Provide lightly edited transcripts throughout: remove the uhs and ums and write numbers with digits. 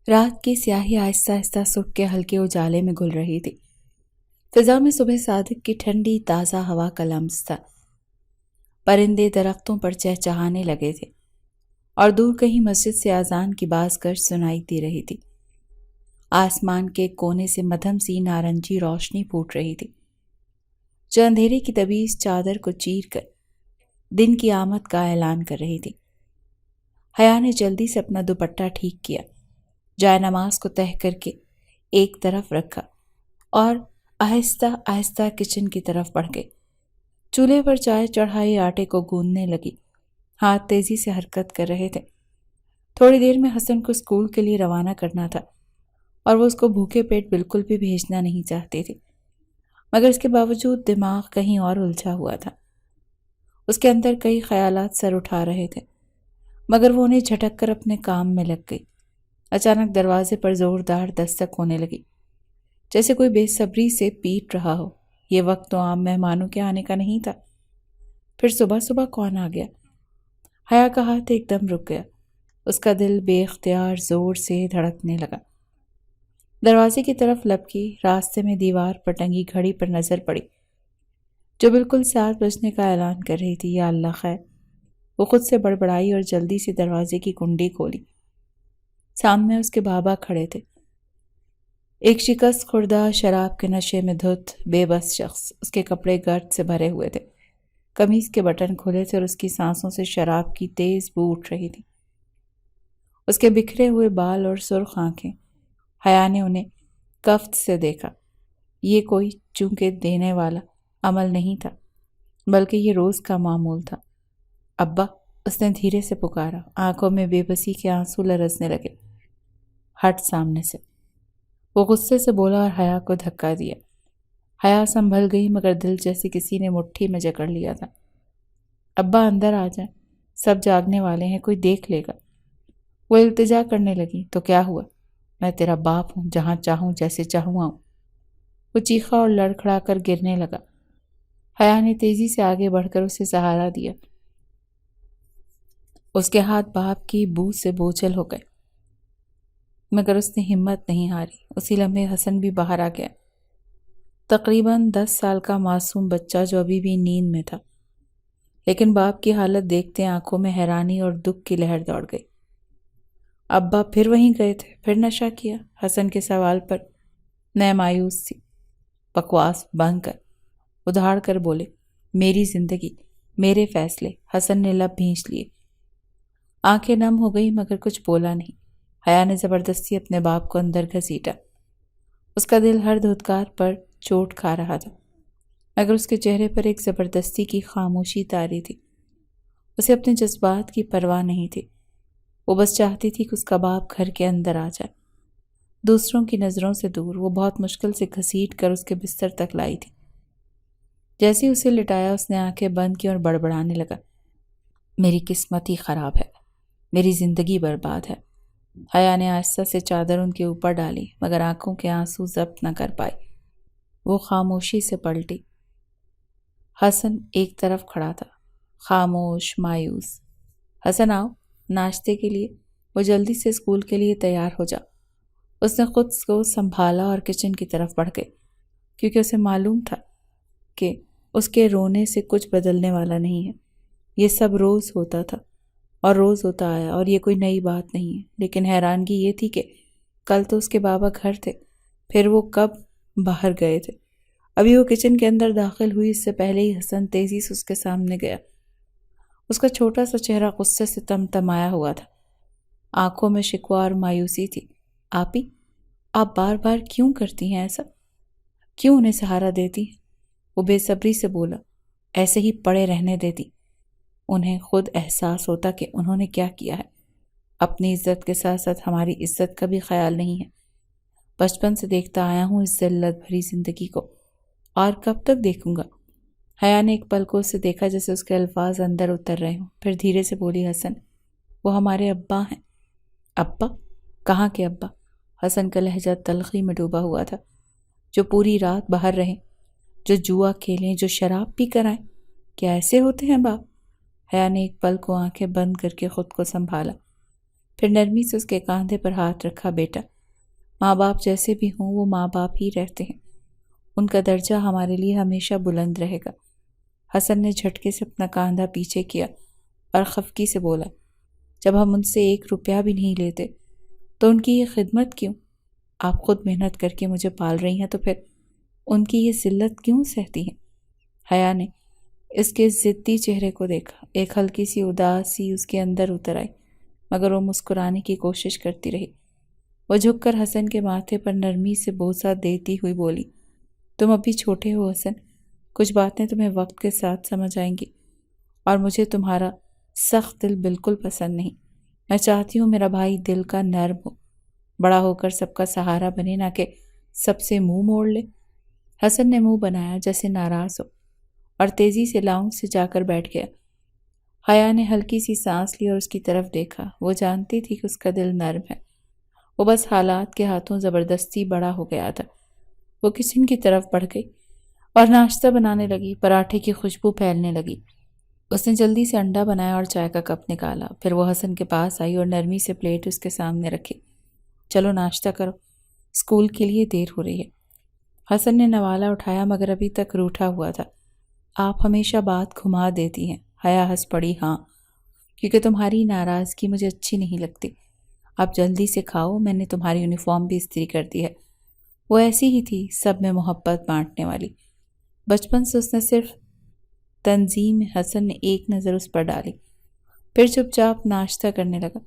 رات کی سیاہی آہستہ آہستہ صبح کے ہلکے اجالے میں گھل رہی تھی۔ فضا میں صبح صادق کی ٹھنڈی تازہ ہوا کا لمس تھا۔ پرندے درختوں پر چہچہانے لگے تھے اور دور کہیں مسجد سے اذان کی باز گشت سنائی دے رہی تھی۔ آسمان کے کونے سے مدھم سی نارنجی روشنی پھوٹ رہی تھی جو اندھیرے کی دبیز چادر کو چیر کر دن کی آمد کا اعلان کر رہی تھی۔ حیا نے جلدی سے اپنا دوپٹہ ٹھیک کیا، جائے نماز کو تہہ کر کے ایک طرف رکھا اور آہستہ آہستہ کچن کی طرف بڑھ گئی۔ چولہے پر چائے چڑھائی آٹے کو گوندنے لگی۔ ہاتھ تیزی سے حرکت کر رہے تھے۔ تھوڑی دیر میں حسن کو اسکول کے لیے روانہ کرنا تھا اور وہ اس کو بھوکے پیٹ بالکل بھی بھیجنا نہیں چاہتی تھی، مگر اس کے باوجود دماغ کہیں اور الجھا ہوا تھا۔ اس کے اندر کئی خیالات سر اٹھا رہے تھے، مگر وہ انہیں جھٹک کر اپنے کام میں لگ گئی۔ اچانک دروازے پر زوردار دستک ہونے لگی، جیسے کوئی بے صبری سے پیٹ رہا ہو۔ یہ وقت تو عام مہمانوں کے آنے کا نہیں تھا۔ پھر صبح صبح کون آ گیا؟ حیا کا ہاتھ ایک دم رک گیا۔ اس کا دل بے اختیار زور سے دھڑکنے لگا۔ دروازے کی طرف لپکی، راستے میں دیوار پر ٹنگی گھڑی پر نظر پڑی جو بالکل 7 بجنے کا اعلان کر رہی تھی۔ یا اللہ خیر! وہ خود سے بڑبڑائی اور جلدی سے دروازے کی کنڈی کھولی۔ سامنے اس کے بابا کھڑے تھے، ایک شکست خوردہ شراب کے نشے میں دھت بے بس شخص۔ اس کے کپڑے گرد سے بھرے ہوئے تھے، قمیض کے بٹن کھلے تھے اور اس کی سانسوں سے شراب کی تیز بو اٹھ رہی تھی۔ اس کے بکھرے ہوئے بال اور سرخ آنکھیں۔ حیا نے انہیں کفت سے دیکھا۔ یہ کوئی چونکہ دینے والا عمل نہیں تھا، بلکہ یہ روز کا معمول تھا۔ ابا! اس نے دھیرے سے پکارا، آنکھوں میں بے بسی کے آنسو لرزنے لگے۔ ہٹ سامنے سے! وہ غصے سے بولا اور حیا کو دھکا دیا۔ حیا سنبھل گئی، مگر دل جیسے کسی نے مٹھی میں جکڑ لیا تھا۔ ابا اندر آ جائیں، سب جاگنے والے ہیں، کوئی دیکھ لے گا۔ وہ التجا کرنے لگی۔ تو کیا ہوا؟ میں تیرا باپ ہوں، جہاں چاہوں جیسے چاہوں آؤں۔ وہ چیخا اور لڑکھڑا کر گرنے لگا۔ حیا نے تیزی سے آگے بڑھ کر اسے سہارا دیا۔ اس کے ہاتھ باپ کی بو سے بوجھل ہو گئے، مگر اس نے ہمت نہیں ہاری۔ اسی لمحے حسن بھی باہر آ گیا، تقریباً 10 سال کا معصوم بچہ جو ابھی بھی نیند میں تھا، لیکن باپ کی حالت دیکھتے آنکھوں میں حیرانی اور دکھ کی لہر دوڑ گئی۔ ابا پھر وہیں گئے تھے، پھر نشہ کیا؟ حسن کے سوال پر میں مایوس تھی۔ بکواس بند کر، ادھاڑ کر بولے، میری زندگی، میرے فیصلے۔ حسن نے لب بھینچ لیے، آنکھیں نم ہو گئی، مگر کچھ بولا نہیں۔ حیا نے زبردستی اپنے باپ کو اندر گھسیٹا۔ اس کا دل ہر دھتکار پر چوٹ کھا رہا تھا، مگر اس کے چہرے پر ایک زبردستی کی خاموشی طاری تھی۔ اسے اپنے جذبات کی پرواہ نہیں تھی۔ وہ بس چاہتی تھی کہ اس کا باپ گھر کے اندر آ جائے، دوسروں کی نظروں سے دور۔ وہ بہت مشکل سے گھسیٹ کر اس کے بستر تک لائی تھی۔ جیسے ہی اسے لٹایا، اس نے آنکھیں بند کی اور بڑبڑانے لگا، میری قسمت ہی خراب ہے، میری زندگی برباد ہے۔ حیا نے آہستہ سے چادر ان کے اوپر ڈالی، مگر آنکھوں کے آنسو ضبط نہ کر پائی۔ وہ خاموشی سے پلٹی۔ حسن ایک طرف کھڑا تھا، خاموش، مایوس۔ حسن آؤ، ناشتے کے لیے۔ وہ جلدی سے اسکول کے لیے تیار ہو جا۔ اس نے خود کو سنبھالا اور کچن کی طرف بڑھ گئی، کیونکہ اسے معلوم تھا کہ اس کے رونے سے کچھ بدلنے والا نہیں ہے۔ یہ سب روز ہوتا تھا اور روز ہوتا آیا، اور یہ کوئی نئی بات نہیں ہے۔ لیکن حیرانگی یہ تھی کہ کل تو اس کے بابا گھر تھے، پھر وہ کب باہر گئے تھے؟ ابھی وہ کچن کے اندر داخل ہوئی، اس سے پہلے ہی حسن تیزی سے اس کے سامنے گیا۔ اس کا چھوٹا سا چہرہ غصے سے تمتمایا ہوا تھا، آنکھوں میں شکوہ اور مایوسی تھی۔ آپی، آپ بار بار کیوں کرتی ہیں ایسا؟ کیوں انہیں سہارا دیتی ہیں؟ وہ بے صبری سے بولا، ایسے ہی پڑے رہنے دیتی؟ انہیں خود احساس ہوتا کہ انہوں نے کیا کیا ہے۔ اپنی عزت کے ساتھ ساتھ ہماری عزت کا بھی خیال نہیں ہے۔ بچپن سے دیکھتا آیا ہوں اس ذلت بھری زندگی کو، اور کب تک دیکھوں گا؟ حیا نے ایک پل کو اسے دیکھا جیسے اس کے الفاظ اندر اتر رہے ہوں، پھر دھیرے سے بولی، حسن، وہ ہمارے ابا ہیں۔ ابا؟ کہاں کے ابا؟ حسن کا لہجہ تلخی میں ڈوبا ہوا تھا۔ جو پوری رات باہر رہیں، جو جوا کھیلیں، جو شراب پی کر آئیں، کیا ایسے ہوتے ہیں باپ؟ حیا نے ایک پل کو آنکھیں بند کر کے خود کو سنبھالا۔ پھر نرمی سے اس کے کاندھے پر ہاتھ رکھا۔ بیٹا، ماں باپ جیسے بھی ہوں وہ ماں باپ ہی رہتے ہیں، ان کا درجہ ہمارے لیے ہمیشہ بلند رہے گا۔ حسن نے جھٹکے سے اپنا کاندھا پیچھے کیا اور خفگی سے بولا، جب ہم ان سے 1 روپیہ بھی نہیں لیتے تو ان کی یہ خدمت کیوں؟ آپ خود محنت کر کے مجھے پال رہی ہیں تو پھر ان کی یہ ذلت کیوں سہتی ہیں؟ حیا نے اس کے ضدی چہرے کو دیکھا۔ ایک ہلکی سی اداسی اس کے اندر اتر آئی، مگر وہ مسکرانے کی کوشش کرتی رہی۔ وہ جھک کر حسن کے ماتھے پر نرمی سے بوسہ دیتی ہوئی بولی، تم ابھی چھوٹے ہو حسن، کچھ باتیں تمہیں وقت کے ساتھ سمجھ آئیں گی، اور مجھے تمہارا سخت دل بالکل پسند نہیں۔ میں چاہتی ہوں میرا بھائی دل کا نرم ہو، بڑا ہو کر سب کا سہارا بنے، نہ کہ سب سے منہ موڑ لے۔ حسن نے منہ بنایا جیسے ناراض ہو، اور تیزی سے لاؤنج سے جا کر بیٹھ گیا۔ حیا نے ہلکی سی سانس لی اور اس کی طرف دیکھا۔ وہ جانتی تھی کہ اس کا دل نرم ہے، وہ بس حالات کے ہاتھوں زبردستی بڑا ہو گیا تھا۔ وہ کچن کی طرف بڑھ گئی اور ناشتہ بنانے لگی۔ پراٹھے کی خوشبو پھیلنے لگی۔ اس نے جلدی سے انڈا بنایا اور چائے کا کپ نکالا۔ پھر وہ حسن کے پاس آئی اور نرمی سے پلیٹ اس کے سامنے رکھی۔ چلو ناشتہ کرو، اسکول کے لیے دیر ہو رہی ہے۔ حسن نے نوالا اٹھایا مگر ابھی تک روٹھا ہوا تھا۔ آپ ہمیشہ بات گھما دیتی ہیں۔ حیا ہنس پڑی، ہاں، کیونکہ تمہاری ناراضگی مجھے اچھی نہیں لگتی۔ آپ جلدی سے کھاؤ، میں نے تمہاری یونیفارم بھی استری کر دی ہے۔ وہ ایسی ہی تھی، سب میں محبت بانٹنے والی۔ بچپن سے اس نے صرف تنظیم۔ حسن نے ایک نظر اس پر ڈالی، پھر چپ چاپ ناشتہ کرنے لگا۔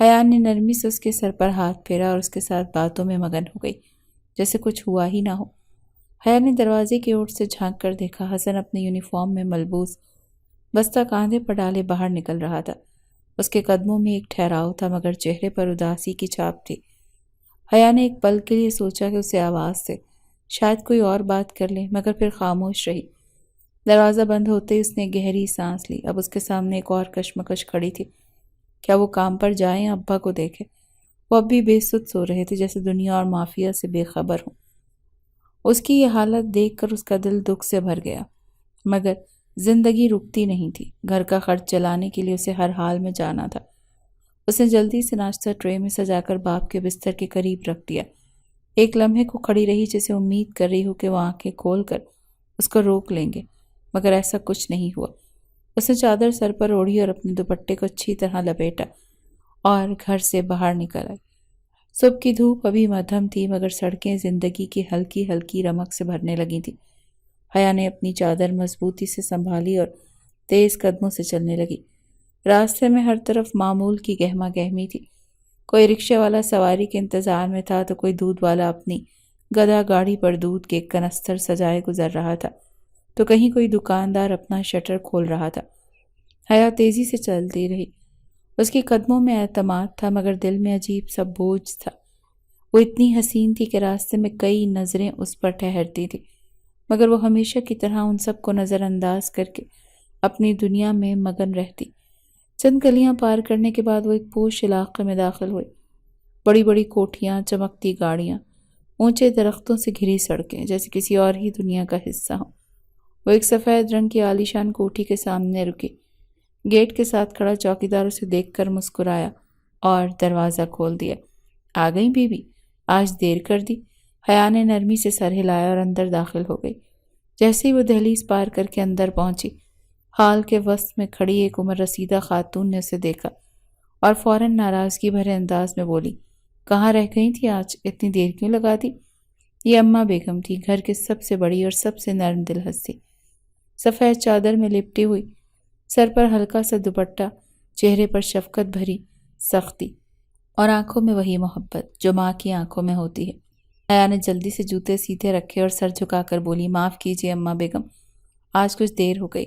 حیا نے نرمی سے اس کے سر پر ہاتھ پھیرا اور اس کے ساتھ باتوں میں مگن ہو گئی جیسے کچھ ہوا ہی نہ ہو۔ حیا نے دروازے کی اوٹ سے جھانک کر دیکھا۔ حسن اپنے یونیفارم میں ملبوس، بستہ کاندھے پر ڈالے باہر نکل رہا تھا۔ اس کے قدموں میں ایک ٹھہراؤ تھا مگر چہرے پر اداسی کی چھاپ تھی۔ حیا نے ایک پل کے لیے سوچا کہ اسے آواز سے شاید کوئی اور بات کر لے، مگر پھر خاموش رہی۔ دروازہ بند ہوتے ہی اس نے گہری سانس لی۔ اب اس کے سامنے ایک اور کشمکش کھڑی تھی، کیا وہ کام پر جائیں یا ابا کو دیکھے؟ وہ اب بھی بے سد سو رہے تھے، جیسے دنیا اور مافیا سے بے خبر ہوں۔ اس کی یہ حالت دیکھ کر اس کا دل دکھ سے بھر گیا، مگر زندگی رکتی نہیں تھی۔ گھر کا خرچ چلانے کے لیے اسے ہر حال میں جانا تھا۔ اس نے جلدی سے ناشتہ ٹرے میں سجا کر باپ کے بستر کے قریب رکھ دیا۔ ایک لمحے کو کھڑی رہی جیسے امید کر رہی ہو کہ وہ آنکھیں کھول کر اس کو روک لیں گے، مگر ایسا کچھ نہیں ہوا۔ اس نے چادر سر پر اوڑھی اور اپنے دوپٹے کو اچھی طرح لپیٹا اور گھر سے باہر نکل آئی۔ صبح کی دھوپ ابھی مدھم تھی مگر سڑکیں زندگی کی ہلکی ہلکی رمق سے بھرنے لگی تھیں۔ حیا نے اپنی چادر مضبوطی سے سنبھالی اور تیز قدموں سے چلنے لگی۔ راستے میں ہر طرف معمول کی گہما گہمی تھی۔ کوئی رکشے والا سواری کے انتظار میں تھا تو کوئی دودھ والا اپنی گدھا گاڑی پر دودھ کے کنستر سجائے گزر رہا تھا، تو کہیں کوئی دکاندار اپنا شٹر کھول رہا تھا۔ حیا تیزی سے چلتی رہی۔ اس کے قدموں میں اعتماد تھا مگر دل میں عجیب سا بوجھ تھا۔ وہ اتنی حسین تھی کہ راستے میں کئی نظریں اس پر ٹھہرتی تھی، مگر وہ ہمیشہ کی طرح ان سب کو نظر انداز کر کے اپنی دنیا میں مگن رہتی۔ چند گلیاں پار کرنے کے بعد وہ ایک پوش علاقے میں داخل ہوئی۔ بڑی بڑی کوٹھیاں، چمکتی گاڑیاں، اونچے درختوں سے گھری سڑکیں، جیسے کسی اور ہی دنیا کا حصہ ہوں۔ وہ ایک سفید رنگ کی عالیشان کوٹھی کے سامنے رکی۔ گیٹ کے ساتھ کھڑا چوکیدار اسے دیکھ کر مسکرایا اور دروازہ کھول دیا۔ آ گئی بی بی، آج دیر کر دی؟ حیا نے نرمی سے سر ہلایا اور اندر داخل ہو گئی۔ جیسے ہی وہ دہلیز پار کر کے اندر پہنچی، ہال کے وسط میں کھڑی ایک عمر رسیدہ خاتون نے اسے دیکھا اور فوراً ناراضگی بھرے انداز میں بولی، کہاں رہ گئی تھی آج؟ اتنی دیر کیوں لگا دی؟ یہ اماں بیگم تھی، گھر کی سب سے بڑی اور سب سے نرم دل ہستی۔ سفید چادر میں لپٹی ہوئی، سر پر ہلکا سا دوپٹہ، چہرے پر شفقت بھری سختی اور آنکھوں میں وہی محبت جو ماں کی آنکھوں میں ہوتی ہے۔ حیا نے جلدی سے جوتے سیدھے رکھے اور سر جھکا کر بولی، معاف کیجیے اماں بیگم، آج کچھ دیر ہو گئی،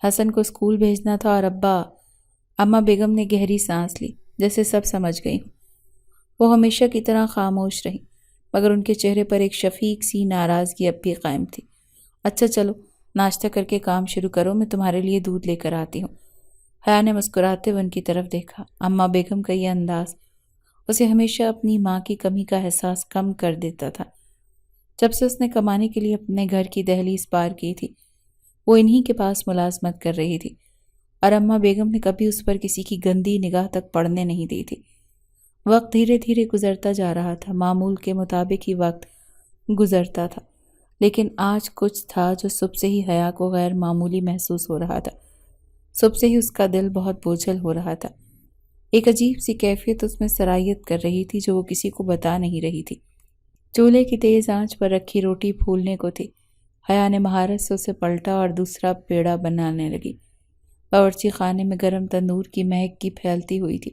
حسن کو اسکول بھیجنا تھا اور ابا۔ اماں بیگم نے گہری سانس لی، جیسے سب سمجھ گئی ہوں۔ وہ ہمیشہ کی طرح خاموش رہی، مگر ان کے چہرے پر ایک شفیق سی ناراضگی اب بھی قائم تھی۔ اچھا چلو ناشتہ کر کے کام شروع کرو، میں تمہارے لیے دودھ لے کر آتی ہوں۔ حیا نے مسکراتے ہوئے ان کی طرف دیکھا۔ اماں بیگم کا یہ انداز اسے ہمیشہ اپنی ماں کی کمی کا احساس کم کر دیتا تھا۔ جب سے اس نے کمانے کے لیے اپنے گھر کی دہلیز پار کی تھی، وہ انہی کے پاس ملازمت کر رہی تھی، اور اماں بیگم نے کبھی اس پر کسی کی گندی نگاہ تک پڑنے نہیں دی تھی۔ وقت دھیرے دھیرے گزرتا جا رہا تھا، معمول کے مطابق ہی وقت گزرتا تھا، لیکن آج کچھ تھا جو صبح سے ہی حیا کو غیر معمولی محسوس ہو رہا تھا۔ صبح سے ہی اس کا دل بہت بوجھل ہو رہا تھا۔ ایک عجیب سی کیفیت اس میں سرایت کر رہی تھی جو وہ کسی کو بتا نہیں رہی تھی۔ چولہے کی تیز آنچ پر رکھی روٹی پھولنے کو تھی۔ حیا نے مہارت سے اسے پلٹا اور دوسرا پیڑا بنانے لگی۔ باورچی خانے میں گرم تندور کی مہک کی پھیلتی ہوئی تھی،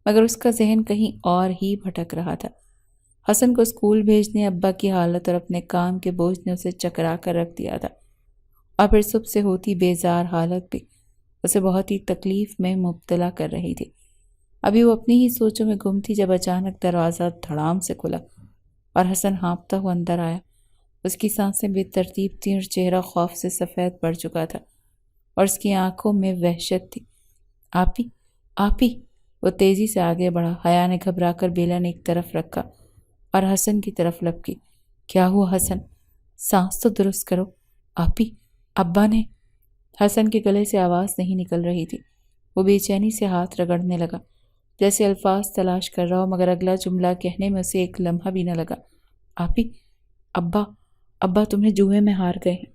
مگر اس کا ذہن کہیں اور ہی بھٹک رہا تھا۔ حسن کو اسکول بھیجنے، ابا کی حالت اور اپنے کام کے بوجھ نے اسے چکرا کر رکھ دیا تھا، اور پھر صبح سے ہوتی بیزار حالت بھی اسے بہت ہی تکلیف میں مبتلا کر رہی تھی۔ ابھی وہ اپنی ہی سوچوں میں گم تھی جب اچانک دروازہ دھڑام سے کھلا اور حسن ہانپتا ہوا اندر آیا۔ اس کی سانسیں بے ترتیب تھیں اور چہرہ خوف سے سفید پڑ چکا تھا، اور اس کی آنکھوں میں وحشت تھی۔ آپی، آپی! وہ تیزی سے آگے بڑھا۔ حیا نے گھبرا کر بیلن ایک طرف رکھا اور حسن کی طرف لپکی۔ کیا ہوا حسن؟ سانس تو درست کرو۔ آپی، ابا نے… حسن کے گلے سے آواز نہیں نکل رہی تھی۔ وہ بے چینی سے ہاتھ رگڑنے لگا، جیسے الفاظ تلاش کر رہا ہو، مگر اگلا جملہ کہنے میں اسے ایک لمحہ بھی نہ لگا۔ آپی، ابا تمہیں جوئے میں ہار گئے ہیں۔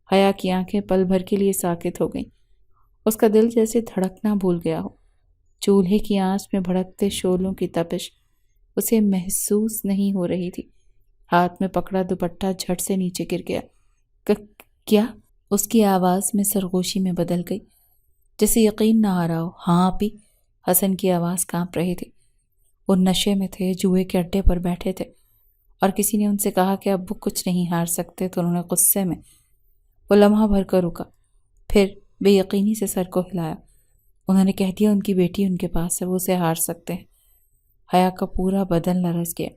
حیا کی آنکھیں پل بھر کے لیے ساکت ہو گئیں۔ اس کا دل جیسے دھڑکنا بھول گیا ہو۔ چولہے کی آنچ میں بھڑکتے شعلوں کی تپش اسے محسوس نہیں ہو رہی تھی۔ ہاتھ میں پکڑا دوپٹہ جھٹ سے نیچے گر گیا۔ کیا؟ اس کی آواز میں سرگوشی میں بدل گئی، جیسے یقین نہ آ رہا ہو۔ ہاں آپی، حسن کی آواز کانپ رہی تھی۔ وہ نشے میں تھے، جوئے کے اڈے پر بیٹھے تھے، اور کسی نے ان سے کہا کہ ابو کچھ نہیں ہار سکتے، تو انہوں نے غصے میں… وہ لمحہ بھر کر رکا، پھر بے یقینی سے سر کو ہلایا۔ انہوں نے کہہ دیا ان کی بیٹی ان کے پاس ہے، وہ اسے ہار سکتے ہیں۔ حیا کا پورا بدن لرز گیا،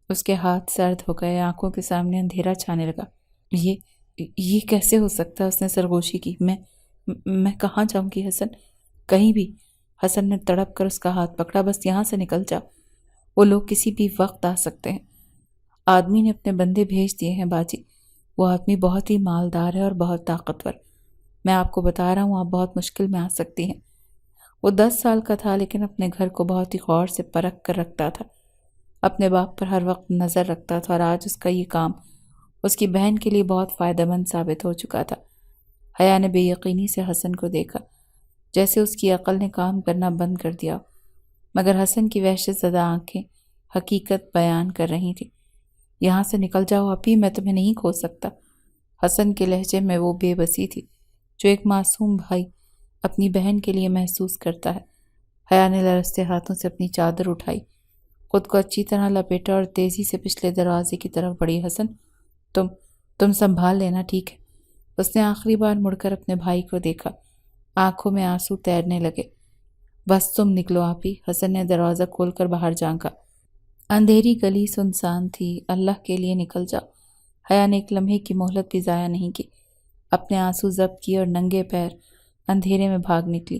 اس کے ہاتھ سرد ہو گئے، آنکھوں کے سامنے اندھیرا چھانے لگا۔ یہ کیسے ہو سکتا؟ اس نے سرگوشی کی۔ میں کہاں جاؤں گی حسن؟ کہیں بھی۔ حسن نے تڑپ کر اس کا ہاتھ پکڑا۔ بس یہاں سے نکل جا، وہ لوگ کسی بھی وقت آ سکتے ہیں۔ آدمی نے اپنے بندے بھیج دیے ہیں باجی، وہ آدمی بہت ہی مالدار ہے اور بہت طاقتور۔ میں آپ کو بتا رہا ہوں، آپ بہت مشکل میں آ سکتی ہیں۔ وہ 10 سال کا تھا، لیکن اپنے گھر کو بہت ہی غور سے پرکھ کر رکھتا تھا، اپنے باپ پر ہر وقت نظر رکھتا تھا، اور آج اس کا یہ کام اس کی بہن کے لیے بہت فائدہ مند ثابت ہو چکا تھا۔ حیا نے بے یقینی سے حسن کو دیکھا، جیسے اس کی عقل نے کام کرنا بند کر دیا، مگر حسن کی وحشت زدہ آنکھیں حقیقت بیان کر رہی تھیں۔ یہاں سے نکل جاؤ آپی، میں تمہیں نہیں کھو سکتا۔ حسن کے لہجے میں وہ بے بسی تھی جو ایک معصوم بھائی اپنی بہن کے لیے محسوس کرتا ہے۔ حیا نے لرزتے ہاتھوں سے اپنی چادر اٹھائی، خود کو اچھی طرح لپیٹا اور تیزی سے پچھلے دروازے کی طرف بڑھی۔ حسن، تم سنبھال لینا، ٹھیک ہے؟ اس نے آخری بار مڑ کر اپنے بھائی کو دیکھا، آنکھوں میں آنسو تیرنے لگے۔ بس تم نکلو آپی، حسن نے دروازہ کھول کر باہر جھانکا۔ اندھیری گلی سنسان تھی۔ اللہ کے لیے نکل جاؤ۔ حیا نے ایک لمحے کی مہلت بھی ضائع نہیں کی، اپنے آنسو ضبط کیے اور ننگے پیر اندھیرے میں بھاگ نکلی،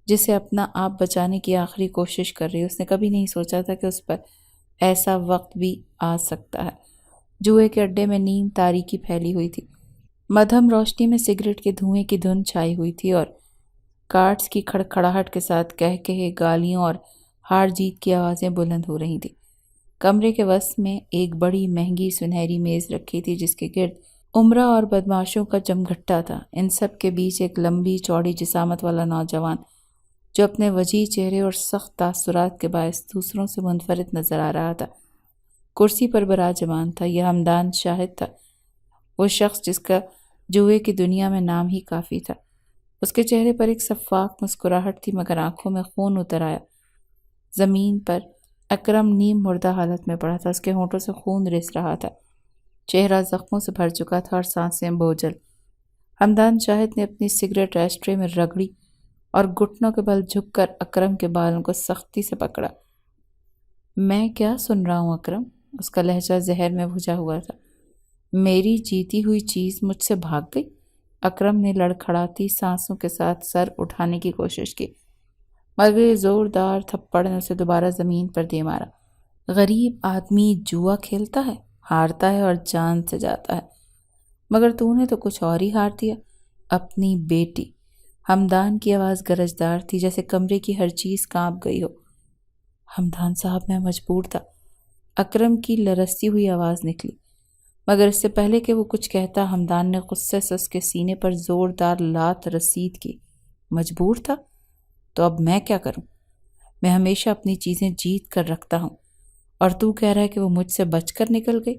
جسے اپنا آپ بچانے کی آخری کوشش کر رہی۔ اس نے کبھی نہیں سوچا تھا کہ اس پر ایسا وقت بھی آ سکتا ہے۔ جوئے کے اڈے میں نیم تاریکی پھیلی ہوئی تھی، مدھم روشنی میں سگریٹ کے دھوئیں کی دھن چھائی ہوئی تھی، اور کارڈز کی کھڑکھڑاہٹ کے ساتھ کہے گالیوں اور ہار جیت کی آوازیں بلند ہو رہی تھیں۔ کمرے کے وسط میں ایک بڑی مہنگی سنہری میز رکھی تھی، جس کے گرد عمرہ اور بدماشوں کا جمگھٹا تھا۔ ان سب کے بیچ ایک لمبی چوڑی جسامت والا نوجوان، جو اپنے وجیح چہرے اور سخت تاثرات کے باعث دوسروں سے منفرد نظر آ رہا تھا، کرسی پر براجمان تھا۔ یہ حمدان شاہد تھا، وہ شخص جس کا جوئے کی دنیا میں نام ہی کافی تھا۔ اس کے چہرے پر ایک شفاف مسکراہٹ تھی، مگر آنکھوں میں خون اتر آیا۔ زمین پر اکرم نیم مردہ حالت میں پڑا تھا، اس کے ہونٹوں سے خون رس رہا تھا، چہرہ زخموں سے بھر چکا تھا اور سانسیں بوجھل۔ حمدان شاہد نے اپنی سگریٹ ایشٹرے میں رگڑی اور گھٹنوں کے بل جھک کر اکرم کے بالوں کو سختی سے پکڑا۔ میں کیا سن رہا ہوں اکرم؟ اس کا لہجہ زہر میں بھجا ہوا تھا۔ میری جیتی ہوئی چیز مجھ سے بھاگ گئی؟ اکرم نے لڑکھڑاتی سانسوں کے ساتھ سر اٹھانے کی کوشش کی، مگر زوردار تھپڑ نے اسے دوبارہ زمین پر دے مارا۔ غریب آدمی جوا کھیلتا ہے، ہارتا ہے اور جان سے جاتا ہے، مگر تو نے تو کچھ اور ہی ہار دیا، اپنی بیٹی۔ حمدان کی آواز گرجدار تھی، جیسے کمرے کی ہر چیز کانپ گئی ہو۔ حمدان صاحب میں مجبور تھا۔ اکرم کی لرزتی ہوئی آواز نکلی، مگر اس سے پہلے کہ وہ کچھ کہتا حمدان نے غصے سے اس کے سینے پر زوردار لات رسید کی۔ مجبور تھا؟ تو اب میں کیا کروں؟ میں ہمیشہ اپنی چیزیں جیت کر رکھتا ہوں، اور تو کہہ رہا ہے کہ وہ مجھ سے بچ کر نکل گئی؟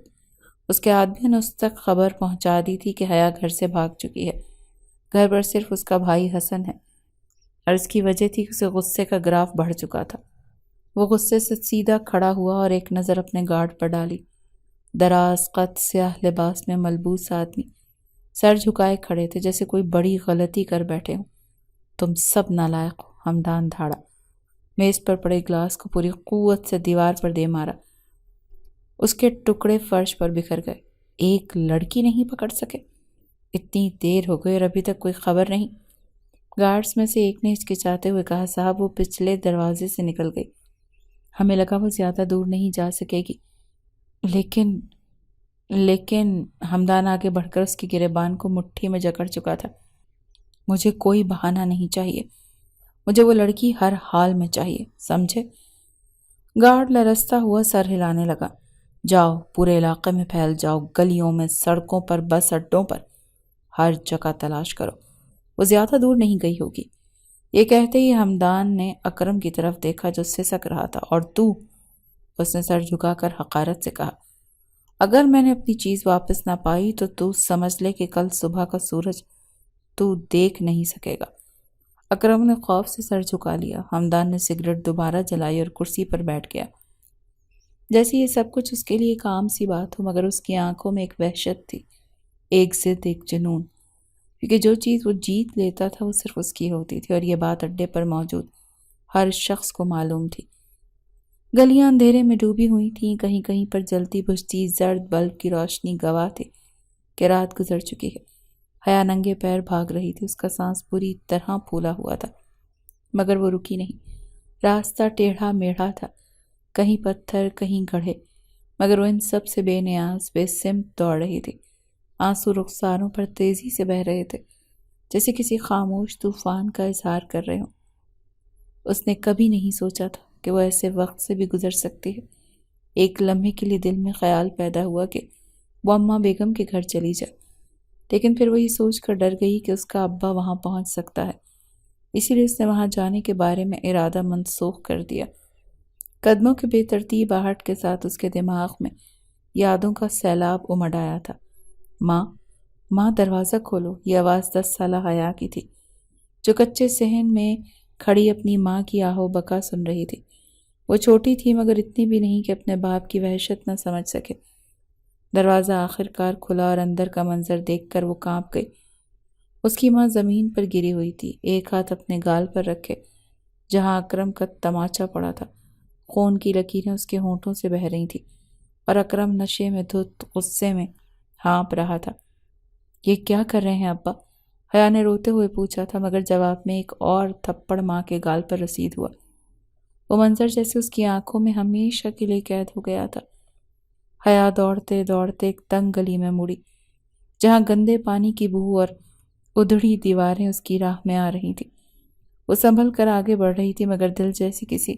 اس کے آدمی نے اس تک خبر پہنچا دی تھی کہ حیا گھر سے بھاگ چکی ہے۔ گھر پر صرف اس کا بھائی حسن ہے، اور اس کی وجہ تھی کہ اسے غصے کا گراف بڑھ چکا تھا۔ وہ غصے سے سیدھا کھڑا ہوا اور ایک نظر اپنے گارڈ پر ڈالی۔ دراز قد سیاہ لباس میں ملبوس آدمی سر جھکائے کھڑے تھے، جیسے کوئی بڑی غلطی کر بیٹھے ہوں۔ تم سب نالائق ہو، حمدان دھاڑا۔ میز پر پڑے گلاس کو پوری قوت سے دیوار پر دے مارا۔ اس کے ٹکڑے فرش پر بکھر گئے۔ ایک لڑکی نہیں پکڑ سکے؟ اتنی دیر ہو گئی اور ابھی تک کوئی خبر نہیں۔ گارڈز میں سے ایک نے ہچکچاتے ہوئے کہا، صاحب وہ پچھلے دروازے سے نکل گئی، ہمیں لگا وہ زیادہ دور نہیں جا سکے گی۔ لیکن حمدان آگے بڑھ کر اس کی گریبان کو مٹھی میں جکڑ چکا تھا۔ مجھے کوئی بہانہ نہیں چاہیے، مجھے وہ لڑکی ہر حال میں چاہیے، سمجھے؟ گارڈ لرزتا ہوا سر ہلانے لگا۔ جاؤ، پورے علاقے میں پھیل جاؤ، گلیوں میں، سڑکوں پر، بس اڈوں پر، ہر جگہ تلاش کرو، وہ زیادہ دور نہیں گئی ہوگی۔ یہ کہتے ہی حمدان نے اکرم کی طرف دیکھا جو سسک رہا تھا۔ اور تو؟ اس نے سر جھکا کر حقارت سے کہا، اگر میں نے اپنی چیز واپس نہ پائی تو سمجھ لے کہ کل صبح کا سورج تو دیکھ نہیں سکے گا۔ اکرم نے خوف سے سر جھکا لیا۔ حمدان نے سگریٹ دوبارہ جلائی اور کرسی پر بیٹھ گیا، جیسے یہ سب کچھ اس کے لیے ایک عام سی بات ہو، مگر اس کی آنکھوں میں ایک وحشت تھی، ایک ضد، ایک جنون، کیونکہ جو چیز وہ جیت لیتا تھا وہ صرف اس کی ہوتی تھی، اور یہ بات اڈے پر موجود ہر شخص کو معلوم تھی۔ گلیاں اندھیرے میں ڈوبی ہوئی تھیں، کہیں کہیں پر جلتی بجھتی زرد بلب کی روشنی گواہ تھی کہ رات گزر چکی ہے۔ حیا ننگے پیر بھاگ رہی تھی، اس کا سانس پوری طرح پھولا ہوا تھا، مگر وہ رکی نہیں۔ راستہ ٹیڑھا میڑھا تھا، کہیں پتھر، کہیں گڑھے، مگر وہ ان سب سے بے نیاز، بے سمت دوڑ رہی تھی۔ آنسو رخساروں پر تیزی سے بہہ رہے تھے، جیسے کسی خاموش طوفان کا اظہار کر رہے ہوں۔ اس نے کبھی نہیں سوچا تھا کہ وہ ایسے وقت سے بھی گزر سکتی ہے۔ ایک لمحے کے لیے دل میں خیال پیدا ہوا کہ وہ اماں بیگم کے گھر چلی جائے، لیکن پھر وہ یہ سوچ کر ڈر گئی کہ اس کا ابا وہاں پہنچ سکتا ہے، اسی لیے اس نے وہاں جانے کے بارے میں ارادہ منسوخ کر دیا۔ قدموں کے بے ترتیب آہٹ کے ساتھ اس کے دماغ میں یادوں کا سیلاب امڈ آیا تھا۔ ماں دروازہ کھولو، یہ آواز 10 سالہ حیا کی تھی، جو کچے صحن میں کھڑی اپنی ماں کی آہو بکا سن رہی تھی۔ وہ چھوٹی تھی، مگر اتنی بھی نہیں کہ اپنے باپ کی وحشت نہ سمجھ سکے۔ دروازہ آخر کار کھلا اور اندر کا منظر دیکھ کر وہ کانپ گئی۔ اس کی ماں زمین پر گری ہوئی تھی، ایک ہاتھ اپنے گال پر رکھے جہاں اکرم کا تماچا پڑا تھا۔ خون کی لکیریں اس کے ہونٹوں سے بہہ رہی تھی، اور اکرم نشے میں دھت غصے میں ہانپ رہا تھا۔ یہ کیا کر رہے ہیں ابا؟ حیا نے روتے ہوئے پوچھا تھا، مگر جواب میں ایک اور تھپڑ ماں کے گال پر رسید ہوا۔ وہ منظر جیسے اس کی آنکھوں میں ہمیشہ کے لیے قید ہو گیا تھا۔ حیا دوڑتے دوڑتے ایک تنگ گلی میں مڑی، جہاں گندے پانی کی بو اور ادھڑی دیواریں اس کی راہ میں آ رہی تھی۔ وہ سنبھل کر آگے بڑھ رہی تھی، مگر دل جیسے کسی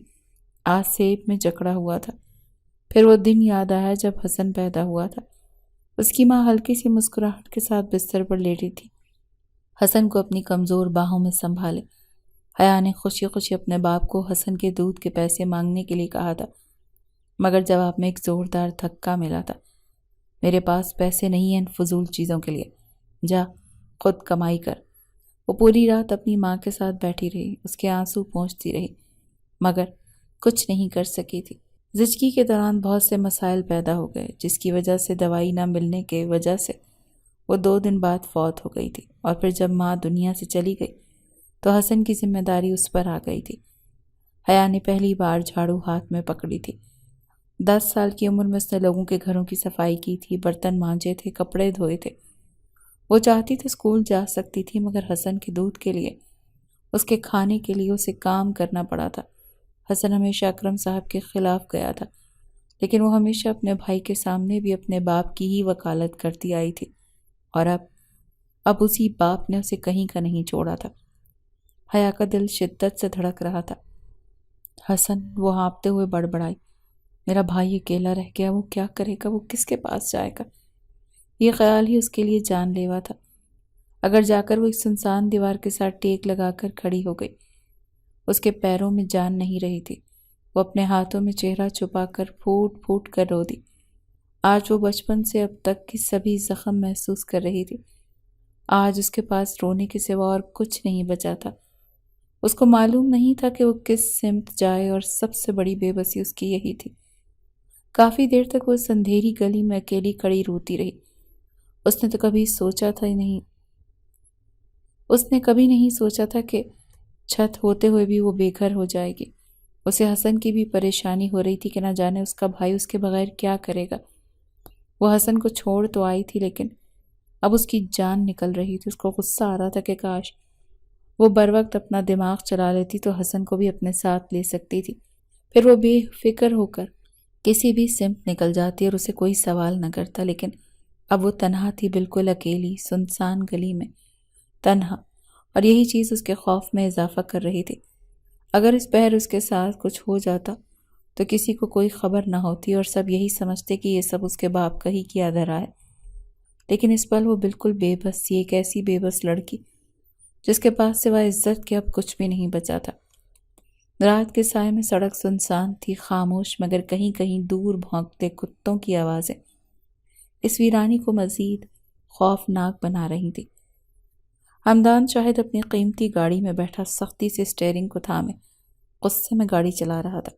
آسیب میں جکڑا ہوا تھا۔ پھر وہ دن یاد آیا جب حسن پیدا ہوا تھا۔ اس کی ماں ہلکی سی مسکراہٹ کے ساتھ بستر پر لیٹی تھی، حسن کو اپنی کمزور باہوں میں سنبھالے۔ حیا نے خوشی خوشی اپنے باپ کو حسن کے دودھ کے پیسے مانگنے کے لیے کہا تھا، مگر جواب میں ایک زوردار دھکا ملا تھا۔ میرے پاس پیسے نہیں ہیں ان فضول چیزوں کے لیے، جا خود کمائی کر۔ وہ پوری رات اپنی ماں کے ساتھ بیٹھی رہی، اس کے آنسو پونچھتی رہی، مگر کچھ نہیں کر سکی تھی۔ زچگی کے دوران بہت سے مسائل پیدا ہو گئے، جس کی وجہ سے دوائی نہ ملنے کے وجہ سے وہ 2 دن بعد فوت ہو گئی تھی، اور پھر جب ماں دنیا سے چلی گئی تو حسن کی ذمہ داری اس پر آ گئی تھی۔ حیا نے پہلی بار جھاڑو ہاتھ میں پکڑی تھی۔ 10 سال کی عمر میں اس نے لوگوں کے گھروں کی صفائی کی تھی، برتن مانجے تھے، کپڑے دھوئے تھے۔ وہ چاہتی تو اسکول جا سکتی تھی، مگر حسن کے دودھ کے لیے، اس کے کھانے کے لیے اسے کام کرنا پڑا تھا۔ حسن ہمیشہ اکرم صاحب کے خلاف گیا تھا، لیکن وہ ہمیشہ اپنے بھائی کے سامنے بھی اپنے باپ کی ہی وکالت کرتی آئی تھی، اور اب اسی باپ نے اسے کہیں کا نہیں چھوڑا تھا۔ حیا کا دل شدت سے دھڑک رہا تھا۔ حسن وہ ہانپتے ہوئے بڑبڑائی، میرا بھائی اکیلا رہ گیا، وہ کیا کرے گا، وہ کس کے پاس جائے گا؟ یہ خیال ہی اس کے لیے جان لیوا تھا۔ اگر جا کر وہ ایک سنسان دیوار کے ساتھ ٹیک لگا کر کھڑی ہو گئی۔ اس کے پیروں میں جان نہیں رہی تھی، وہ اپنے ہاتھوں میں چہرہ چھپا کر پھوٹ پھوٹ کر رو دی۔ آج وہ بچپن سے اب تک کی سبھی زخم محسوس کر رہی تھی۔ آج اس کے پاس رونے کے سوا اور کچھ نہیں بچا تھا۔ اس کو معلوم نہیں تھا کہ وہ کس سمت جائے، اور سب سے بڑی بے بسی اس کی یہی تھی۔ کافی دیر تک وہ اس اندھیری گلی میں اکیلی کھڑی روتی رہی۔ اس نے کبھی نہیں سوچا تھا کہ چھت ہوتے ہوئے بھی وہ بے گھر ہو جائے گی۔ اسے حسن کی بھی پریشانی ہو رہی تھی کہ نہ جانے اس کا بھائی اس کے بغیر کیا کرے گا۔ وہ حسن کو چھوڑ تو آئی تھی، لیکن اب اس کی جان نکل رہی تھی۔ اس کو غصہ آ رہا تھا کہ کاش وہ بروقت اپنا دماغ چلا لیتی تو حسن کو بھی اپنے ساتھ لے سکتی تھی۔ پھر وہ بے فکر ہو کر کسی بھی سمت نکل جاتی اور اسے کوئی سوال نہ کرتا۔ لیکن اب وہ تنہا تھی، بالکل اکیلی، سنسان گلی میں تنہا، اور یہی چیز اس کے خوف میں اضافہ کر رہی تھی۔ اگر اس پہر اس کے ساتھ کچھ ہو جاتا تو کسی کو کوئی خبر نہ ہوتی اور سب یہی سمجھتے کہ یہ سب اس کے باپ کا ہی کیا دھرا ہے۔ لیکن اس پل وہ بالکل بے بس تھی، ایک ایسی بے بس لڑکی جس کے پاس سوائے عزت کے اب کچھ بھی نہیں بچا تھا۔ رات کے سائے میں سڑک سنسان تھی، خاموش، مگر کہیں کہیں دور بھونکتے کتوں کی آوازیں اس ویرانی کو مزید خوفناک بنا رہی تھی۔ حمدان شاہد اپنی قیمتی گاڑی میں بیٹھا سختی سے اسٹیئرنگ کو تھامے غصے میں گاڑی چلا رہا تھا۔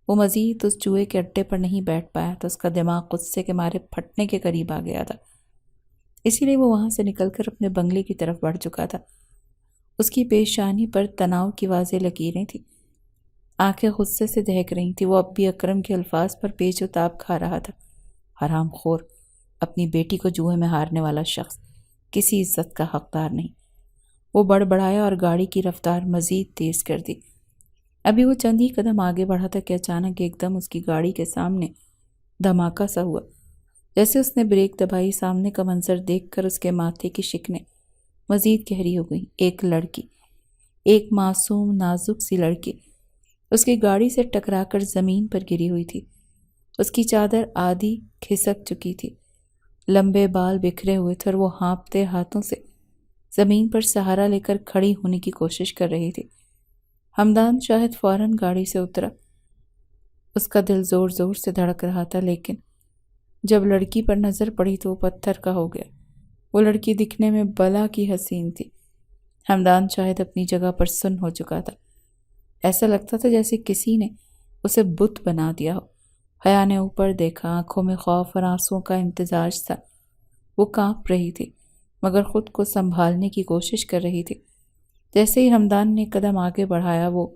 وہ مزید اس جوئے کے اڈے پر نہیں بیٹھ پایا تو اس کا دماغ غصے کے مارے پھٹنے کے قریب آ گیا تھا۔ اسی لیے وہ وہاں سے نکل کر اپنے بنگلے کی طرف بڑھ چکا تھا۔ اس کی پیشانی پر تناؤ کی واضح لکیریں تھیں، آنکھیں غصے سے دہک رہی تھیں۔ وہ اب بھی اکرم کے الفاظ پر پیچ و تاب کھا رہا تھا۔ حرام خور، اپنی بیٹی کو جوئے میں ہارنے والا شخص کسی عزت کا حقدار نہیں۔ وہ بڑبڑایا اور گاڑی کی رفتار مزید تیز کر دی۔ ابھی وہ چند ہی قدم آگے بڑھا تھا کہ اچانک ایک دم اس کی گاڑی کے سامنے دھماکہ سا ہوا۔ جیسے اس نے بریک دبائی، سامنے کا منظر دیکھ کر اس کے ماتھے کی شکنیں مزید گہری ہو گئیں۔ ایک لڑکی، ایک معصوم نازک سی لڑکی اس کی گاڑی سے ٹکرا کر زمین پر گری ہوئی تھی۔ اس کی چادر آدھی کھسک چکی تھی، لمبے بال بکھرے ہوئے تھے اور وہ ہانپتے ہاتھوں سے زمین پر سہارا لے کر کھڑی ہونے کی کوشش کر رہی تھی۔ حمدان شاہد فوراً گاڑی سے اترا۔ اس کا دل زور زور سے دھڑک رہا تھا، لیکن جب لڑکی پر نظر پڑی تو وہ پتھر کا ہو گیا۔ وہ لڑکی دکھنے میں بلا کی حسین تھی۔ حمدان شاہد اپنی جگہ پر سن ہو چکا تھا۔ ایسا لگتا تھا جیسے کسی نے اسے بت بنا دیا ہو۔ حیا نے اوپر دیکھا، آنکھوں میں خوف اور آنسوؤں کا امتزاج تھا۔ وہ کانپ رہی تھی، مگر خود کو سنبھالنے کی کوشش کر رہی تھی۔ جیسے ہی حمدان نے قدم آگے بڑھایا، وہ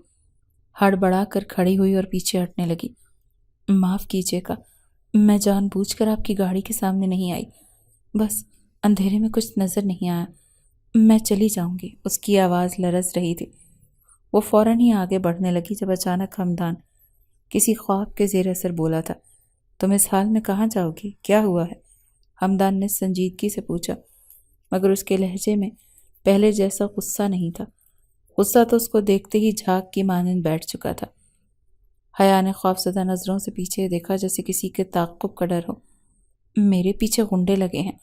ہڑبڑا کر کھڑی ہوئی اور پیچھے ہٹنے لگی۔ معاف کیجیے گا، میں جان بوجھ کر آپ کی گاڑی کے سامنے نہیں آئی، بس اندھیرے میں کچھ نظر نہیں آیا، میں چلی جاؤں گی۔ اس کی آواز لرز رہی تھی۔ وہ فوراً ہی آگے بڑھنے لگی جب اچانک حمدان کسی خواب کے زیر اثر بولا تھا، تم اس حال میں کہاں جاؤ گی؟ کیا ہوا ہے؟ حمدان نے سنجیدگی سے پوچھا، مگر اس کے لہجے میں پہلے جیسا غصہ نہیں تھا۔ غصہ تو اس کو دیکھتے ہی جھاگ کی مانند بیٹھ چکا تھا۔ حیا نے خوفزدہ نظروں سے پیچھے دیکھا، جیسے کسی کے تعقب کا ڈر ہو۔ میرے پیچھے غنڈے لگے ہیں،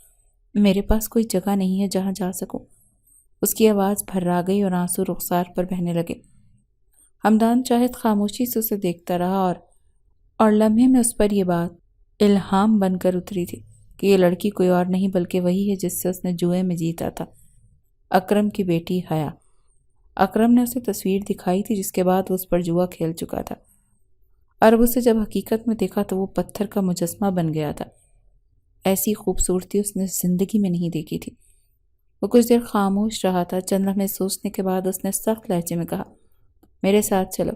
میرے پاس کوئی جگہ نہیں ہے جہاں جا سکوں۔ اس کی آواز بھرا گئی اور آنسو رخسار پر بہنے لگے۔ حمدان شاہد خاموشی سے اسے دیکھتا رہا اور لمحے میں اس پر یہ بات الہام بن کر اتری تھی کہ یہ لڑکی کوئی اور نہیں بلکہ وہی ہے جس سے اس نے جوئے میں جیتا تھا، اکرم کی بیٹی حیا۔ اکرم نے اسے تصویر دکھائی تھی جس کے بعد وہ اس پر جوا کھیل چکا تھا، اور اسے جب حقیقت میں دیکھا تو وہ پتھر کا مجسمہ بن گیا تھا۔ ایسی خوبصورتی اس نے زندگی میں نہیں دیکھی تھی۔ وہ کچھ دیر خاموش رہا تھا۔ چند لمحے سوچنے کے بعد اس نے سخت لہجے میں کہا، میرے ساتھ چلو۔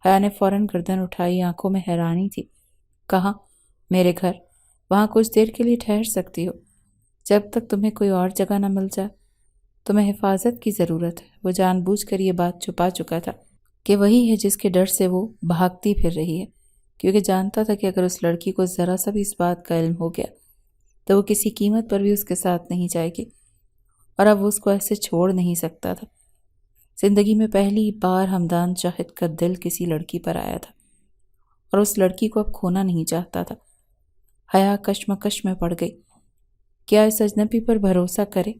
حیا نے فوراً گردن اٹھائی، آنکھوں میں حیرانی تھی۔ کہاں؟ میرے گھر۔ وہاں کچھ دیر کے لیے ٹھہر سکتی ہو، جب تک تمہیں کوئی اور جگہ نہ مل جائے۔ تمہیں حفاظت کی ضرورت ہے۔ وہ جان بوجھ کر یہ بات چھپا چکا تھا کہ وہی ہے جس کے ڈر سے وہ بھاگتی پھر رہی ہے، کیونکہ جانتا تھا کہ اگر اس لڑکی کو ذرا سا بھی اس بات کا علم ہو گیا تو وہ کسی قیمت پر بھی اس کے ساتھ نہیں جائے گی، اور اب وہ اس کو ایسے چھوڑ نہیں سکتا تھا۔ زندگی میں پہلی بار حمدان شاہد کا دل کسی لڑکی پر آیا تھا اور اس لڑکی کو اب کھونا نہیں چاہتا تھا۔ حیا کشمکش میں پڑ گئی، کیا اس اجنبی پر بھروسہ کرے؟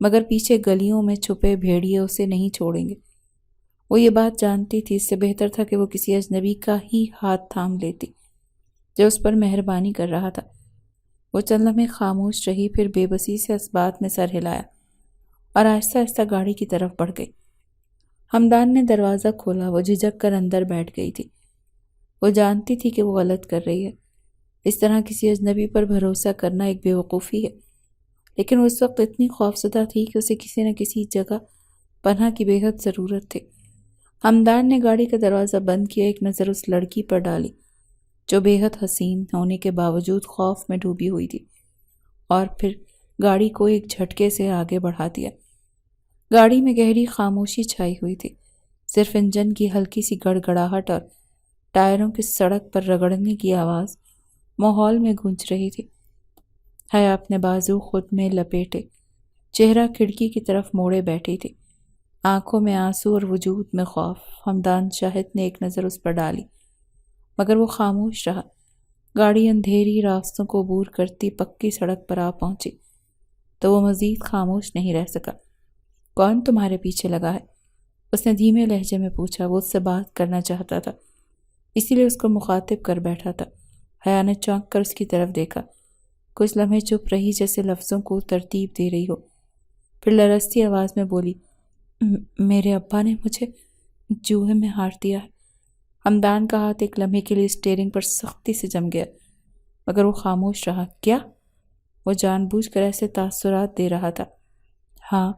مگر پیچھے گلیوں میں چھپے بھیڑیے اسے نہیں چھوڑیں گے۔ وہ یہ بات جانتی تھی، اس سے بہتر تھا کہ وہ کسی اجنبی کا ہی ہاتھ تھام لیتی جو اس پر مہربانی کر رہا تھا۔ وہ چند لمحے خاموش رہی، پھر بے بسی سے اس بات میں سر ہلایا اور آہستہ آہستہ گاڑی کی طرف بڑھ گئی۔ حمدان نے دروازہ کھولا، وہ جھجک کر اندر بیٹھ گئی تھی۔ وہ جانتی تھی کہ وہ غلط کر رہی ہے، اس طرح کسی اجنبی پر بھروسہ کرنا ایک بے وقوفی ہے، لیکن وہ اس وقت اتنی خوفزدہ تھی کہ اسے کسی نہ کسی جگہ پناہ کی بے حد ضرورت تھی۔ حمدان نے گاڑی کا دروازہ بند کیا، ایک نظر اس لڑکی پر ڈالی جو بے حد حسین ہونے کے باوجود خوف میں ڈوبی ہوئی تھی، اور پھر گاڑی کو ایک جھٹکے سے آگے بڑھا دیا۔ گاڑی میں گہری خاموشی چھائی ہوئی تھی، صرف انجن کی ہلکی سی گڑگڑاہٹ اور ٹائروں کی سڑک پر رگڑنے کی آواز ماحول میں گونج رہی تھی۔ حیا اپنے بازو خود میں لپیٹے چہرہ کھڑکی کی طرف موڑے بیٹھی تھی، آنکھوں میں آنسو اور وجود میں خوف۔ حمدان شاہد نے ایک نظر اس پر ڈالی مگر وہ خاموش رہا۔ گاڑی اندھیری راستوں کو عبور کرتی پکی سڑک پر آ پہنچی تو وہ مزید خاموش نہیں رہ سکا۔ کون تمہارے پیچھے لگا ہے؟ اس نے دھیمے لہجے میں پوچھا۔ وہ اس سے بات کرنا چاہتا تھا، اسی لیے اس کو مخاطب کر بیٹھا تھا۔ حیا نے چونک کر اس کی طرف دیکھا، کچھ لمحے چپ رہی جیسے لفظوں کو ترتیب دے رہی ہو، پھر لرزتی آواز میں بولی، میرے ابا نے مجھے جوئے میں ہار دیا ہے۔ حمدان کا ہاتھ ایک لمحے کے لیے اسٹیئرنگ پر سختی سے جم گیا مگر وہ خاموش رہا۔ کیا؟ وہ جان بوجھ کر ایسے تاثرات دے رہا تھا۔ ہاں،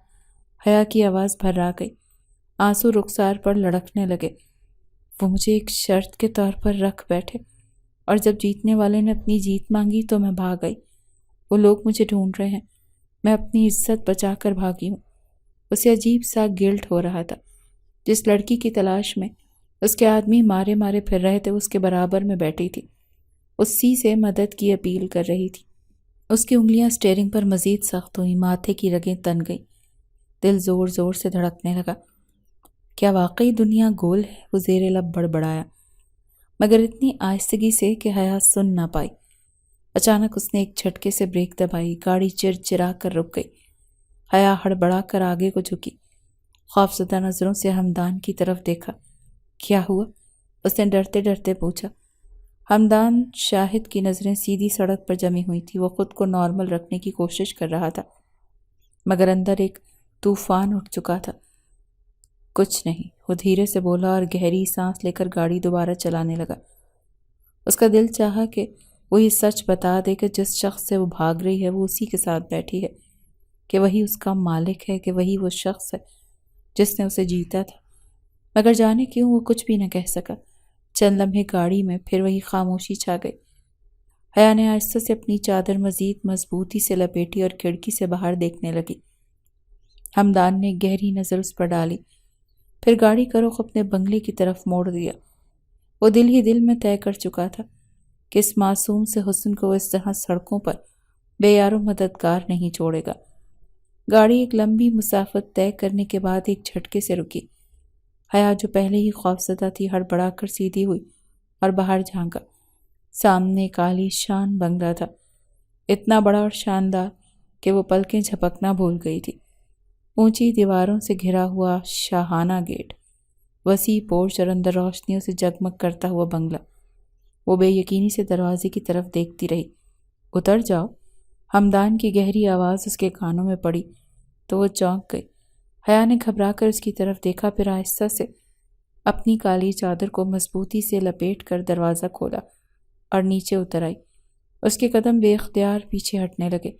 حیا کی آواز بھرا گئی، آنسو رخسار پر لڑکنے لگے۔ وہ مجھے ایک شرط کے طور پر رکھ بیٹھے اور جب جیتنے والے نے اپنی جیت مانگی تو میں بھاگ گئی۔ وہ لوگ مجھے ڈھونڈ رہے ہیں، میں اپنی عزت بچا کر بھاگی ہوں۔ اسے عجیب سا گلٹ ہو رہا تھا، جس لڑکی کی تلاش میں اس کے آدمی مارے مارے پھر رہے تھے اس کے برابر میں بیٹھی تھی، اسی سے مدد کی اپیل کر رہی تھی۔ اس کی انگلیاں اسٹیئرنگ پر مزید سخت ہوئیں، ماتھے کی رگیں تن گئیں، دل زور زور سے دھڑکنے لگا۔ کیا واقعی دنیا گول ہے؟ وہ زیر لب بڑبڑایا مگر اتنی آہستگی سے کہ حیا سن نہ پائی۔ اچانک اس نے ایک جھٹکے سے بریک دبائی، گاڑی چرچرا کر رک گئی۔ حیا ہڑبڑا کر آگے کو جھکی، خوفزدہ نظروں سے حمدان کی طرف دیکھا۔ کیا ہوا؟ اس نے ڈرتے ڈرتے پوچھا۔ حمدان شاہد کی نظریں سیدھی سڑک پر جمی ہوئی تھی، وہ خود کو نارمل رکھنے کی کوشش کر رہا تھا مگر اندر ایک طوفان اٹھ چکا تھا۔ کچھ نہیں، وہ دھیرے سے بولا اور گہری سانس لے کر گاڑی دوبارہ چلانے لگا۔ اس کا دل چاہا کہ وہ یہ سچ بتا دے کہ جس شخص سے وہ بھاگ رہی ہے وہ اسی کے ساتھ بیٹھی ہے، کہ وہی اس کا مالک ہے، کہ وہی وہ شخص ہے جس نے اسے جیتا تھا، مگر جانے کیوں وہ کچھ بھی نہ کہہ سکا۔ چند لمحے گاڑی میں پھر وہی خاموشی چھا گئی۔ حیا نے آہستہ سے اپنی چادر مزید مضبوطی سے لپیٹی اور کھڑکی سے باہر دیکھنے لگی۔ حمدان نے گہری نظر اس پر ڈالی، پھر گاڑی کا رخ اپنے بنگلے کی طرف موڑ دیا۔ وہ دل ہی دل میں طے کر چکا تھا کہ اس معصوم سے حسن کو وہ اس طرح سڑکوں پر بے یار و مددگار نہیں چھوڑے گا۔ گاڑی ایک لمبی مسافت طے کرنے کے بعد ایک جھٹکے سے رکی۔ حیا جو پہلے ہی خوفزدہ تھی ہڑبڑا کر سیدھی ہوئی اور باہر جھانکا۔ سامنے ایک عالی شان بنگلہ تھا، اتنا بڑا اور شاندار کہ وہ پلکیں جھپکنا بھول گئی تھی۔ اونچی دیواروں سے گھرا ہوا شاہانہ گیٹ، وسیع پورچ اور اندر روشنیوں سے جگمگ کرتا ہوا بنگلہ۔ وہ بے یقینی سے دروازے کی طرف دیکھتی رہی۔ اتر جاؤ، حمدان کی گہری آواز اس کے کانوں میں پڑی تو وہ چونک گئی۔ حیا نے گھبرا کر اس کی طرف دیکھا، پھر آہستہ سے اپنی کالی چادر کو مضبوطی سے لپیٹ کر دروازہ کھولا اور نیچے اتر آئی۔ اس کے قدم بے اختیار پیچھے ہٹنے لگے،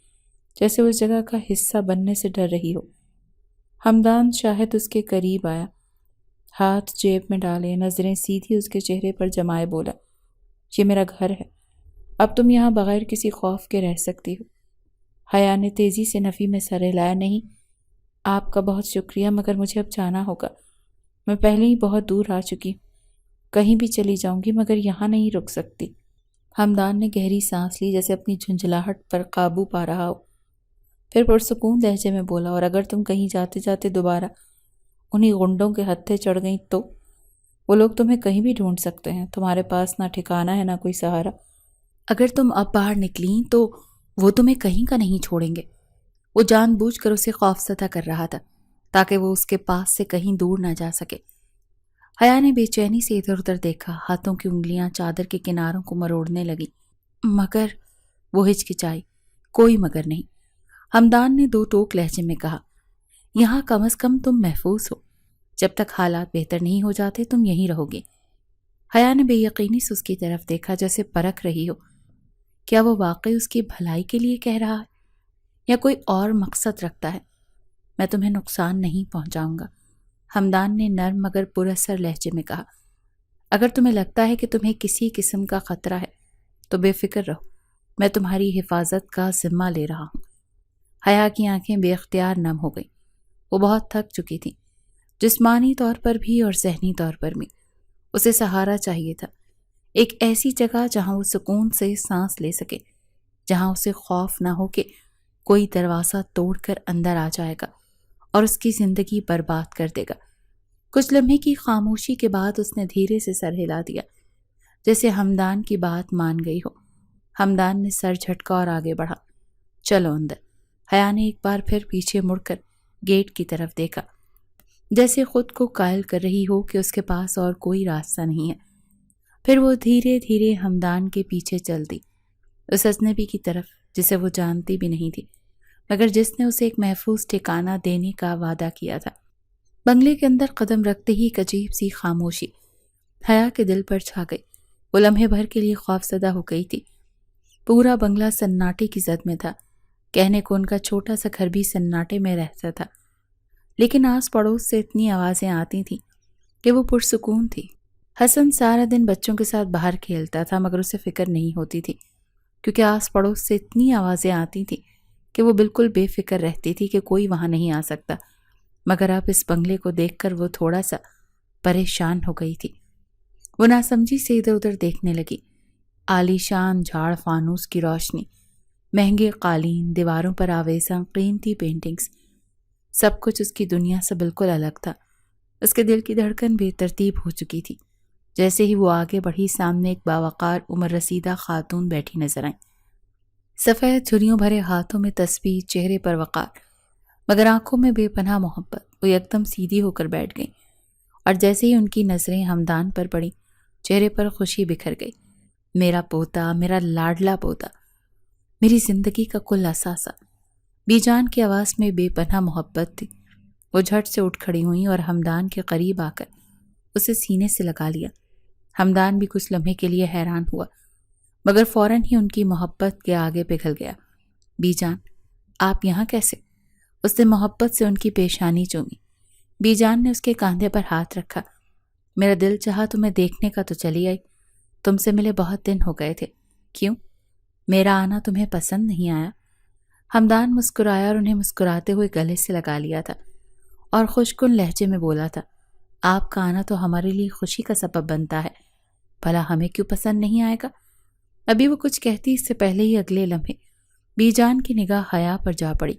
جیسے اس جگہ کا حصہ بننے سے ڈر رہی ہو۔ حمدان شاہد اس کے قریب آیا، ہاتھ جیب میں ڈالے، نظریں سیدھی اس کے چہرے پر جمائے بولا، یہ میرا گھر ہے، اب تم یہاں بغیر کسی خوف کے رہ سکتی ہو۔ حیا نے تیزی سے نفی میں سر ہلایا، نہیں، آپ کا بہت شکریہ مگر مجھے اب جانا ہوگا، میں پہلے ہی بہت دور آ چکی ہوں، کہیں بھی چلی جاؤں گی مگر یہاں نہیں رک سکتی۔ حمدان نے گہری سانس لی جیسے اپنی جھنجھلاہٹ پر قابو پا رہا ہو، پھر پرسکون لہجے میں بولا، اور اگر تم کہیں جاتے جاتے دوبارہ انہی غنڈوں کے ہتھے چڑھ گئیں تو وہ لوگ تمہیں کہیں بھی ڈھونڈ سکتے ہیں، تمہارے پاس نہ ٹھکانہ ہے نہ کوئی سہارا۔ اگر تم اب باہر نکلیں تو وہ تمہیں کہیں کا نہیں چھوڑیں گے۔ وہ جان بوجھ کر اسے خوفزدہ کر رہا تھا تاکہ وہ اس کے پاس سے کہیں دور نہ جا سکے۔ حیا نے بے چینی سے ادھر ادھر دیکھا، ہاتھوں کی انگلیاں چادر کے کناروں کو مروڑنے لگی۔ مگر وہ ہچکچائی۔ کوئی مگر نہیں، ہمدان نے دو ٹوک لہجے میں کہا۔ یہاں کم از کم تم محفوظ ہو، جب تک حالات بہتر نہیں ہو جاتے تم یہیں رہو گے۔ حیا نے بے یقینی سے اس کی طرف دیکھا، جیسے پرکھ رہی ہو کیا وہ واقعی اس کی بھلائی کے لیے کہہ رہا ہے یا کوئی اور مقصد رکھتا ہے۔ میں تمہیں نقصان نہیں پہنچاؤں گا، ہمدان نے نرم مگر پراثر لہجے میں کہا۔ اگر تمہیں لگتا ہے کہ تمہیں کسی قسم کا خطرہ ہے تو بے فکر رہو، میں تمہاری حفاظت کا ذمہ لے رہا ہوں۔ حیا کی آنکھیں بے اختیار نم ہو گئیں۔ وہ بہت تھک چکی تھی، جسمانی طور پر بھی اور ذہنی طور پر بھی۔ اسے سہارا چاہیے تھا، ایک ایسی جگہ جہاں وہ سکون سے سانس لے سکے، جہاں اسے خوف نہ ہو کہ کوئی دروازہ توڑ کر اندر آ جائے گا اور اس کی زندگی برباد کر دے گا۔ کچھ لمحے کی خاموشی کے بعد اس نے دھیرے سے سر ہلا دیا، جیسے ہمدان کی بات مان گئی ہو۔ ہمدان نے سر جھٹکا اور آگے بڑھا۔ چلو اندر۔ حیا نے ایک بار پھر پیچھے مڑ کر گیٹ کی طرف دیکھا، جیسے خود کو قائل کر رہی ہو کہ اس کے پاس اور کوئی راستہ نہیں ہے۔ پھر وہ دھیرے دھیرے ہمدان کے پیچھے چل دی، اس اجنبی کی طرف جسے وہ جانتی بھی نہیں تھی، مگر جس نے اسے ایک محفوظ ٹھکانہ دینے کا وعدہ کیا تھا۔ بنگلے کے اندر قدم رکھتے ہی ایک عجیب سی خاموشی حیا کے دل پر چھا گئی۔ وہ لمحے بھر کے لیے خوفزدہ ہو گئی تھی۔ پورا بنگلہ سناٹے کی زد میں تھا، کہنے کو ان کا چھوٹا سا گھر بھی سناٹے میں رہتا تھا، لیکن آس پڑوس سے اتنی آوازیں آتی تھیں کہ وہ پرسکون تھی۔ حسن سارا دن بچوں کے ساتھ باہر کھیلتا تھا، مگر اسے فکر نہیں ہوتی تھی، کیونکہ آس پڑوس سے اتنی آوازیں آتی تھیں کہ وہ بالکل بے فکر رہتی تھی کہ کوئی وہاں نہیں آ سکتا۔ مگر اب اس بنگلے کو دیکھ کر وہ تھوڑا سا پریشان ہو گئی تھی۔ وہ ناسمجھی سے ادھر ادھر دیکھنے لگی۔ عالی شان جھاڑ فانوس کی روشنی، مہنگے قالین، دیواروں پر آویزاں قیمتی پینٹنگز، سب کچھ اس کی دنیا سے بالکل الگ تھا۔ اس کے دل کی دھڑکن بے ترتیب ہو چکی تھی۔ جیسے ہی وہ آگے بڑھی، سامنے ایک باوقار عمر رسیدہ خاتون بیٹھی نظر آئیں۔ سفید جھریوں بھرے ہاتھوں میں تسبیح، چہرے پر وقار، مگر آنکھوں میں بے پناہ محبت۔ وہ یکدم سیدھی ہو کر بیٹھ گئیں، اور جیسے ہی ان کی نظریں ہمدان پر پڑیں، چہرے پر خوشی بکھر گئی۔ میرا پوتا، میرا لاڈلا پوتا، میری زندگی کا کل اثاثہ۔ بی جان کی آواز میں بے پناہ محبت تھی۔ وہ جھٹ سے اٹھ کھڑی ہوئیں اور ہمدان کے قریب آ کر اسے سینے سے لگا لیا۔ ہمدان بھی کچھ لمحے کے لیے حیران ہوا، مگر فوراً ہی ان کی محبت کے آگے پگھل گیا۔ بی جان، آپ یہاں کیسے؟ اس نے محبت سے ان کی پیشانی چومی۔ بی جان نے اس کے کاندھے پر ہاتھ رکھا۔ میرا دل چاہا تمہیں دیکھنے کا تو چلی آئی، تم سے ملے بہت دن ہو گئے تھے۔ کیوں؟ میرا آنا تمہیں پسند نہیں آیا؟ ہمدان مسکرایا اور انہیں مسکراتے ہوئے گلے سے لگا لیا تھا اور خوشگن لہجے میں بولا تھا، آپ کا آنا تو ہمارے لیے خوشی کا سبب بنتا ہے، بھلا ہمیں کیوں پسند نہیں آئے گا؟ ابھی وہ کچھ کہتی اس سے پہلے ہی اگلے لمحے بی جان کی نگاہ حیا پر جا پڑی،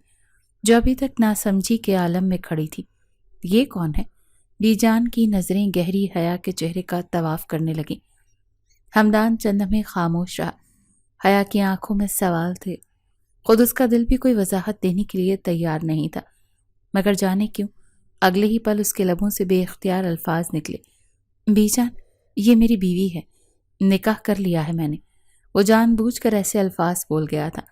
جو ابھی تک ناسمجھی کے عالم میں کھڑی تھی۔ یہ کون ہے؟ بی جان کی نظریں گہری حیا کے چہرے کا طواف کرنے لگیں۔ ہمدان چند لمحے خاموش رہا۔ حیا کی آنکھوں میں سوال تھے، خود اس کا دل بھی کوئی وضاحت دینے کے لیے تیار نہیں تھا، مگر جانے کیوں اگلے ہی پل اس کے لبوں سے بے اختیار الفاظ نکلے، بی جان، یہ میری بیوی ہے، نکاح کر لیا ہے میں نے۔ وہ جان بوجھ کر ایسے الفاظ بول گیا تھا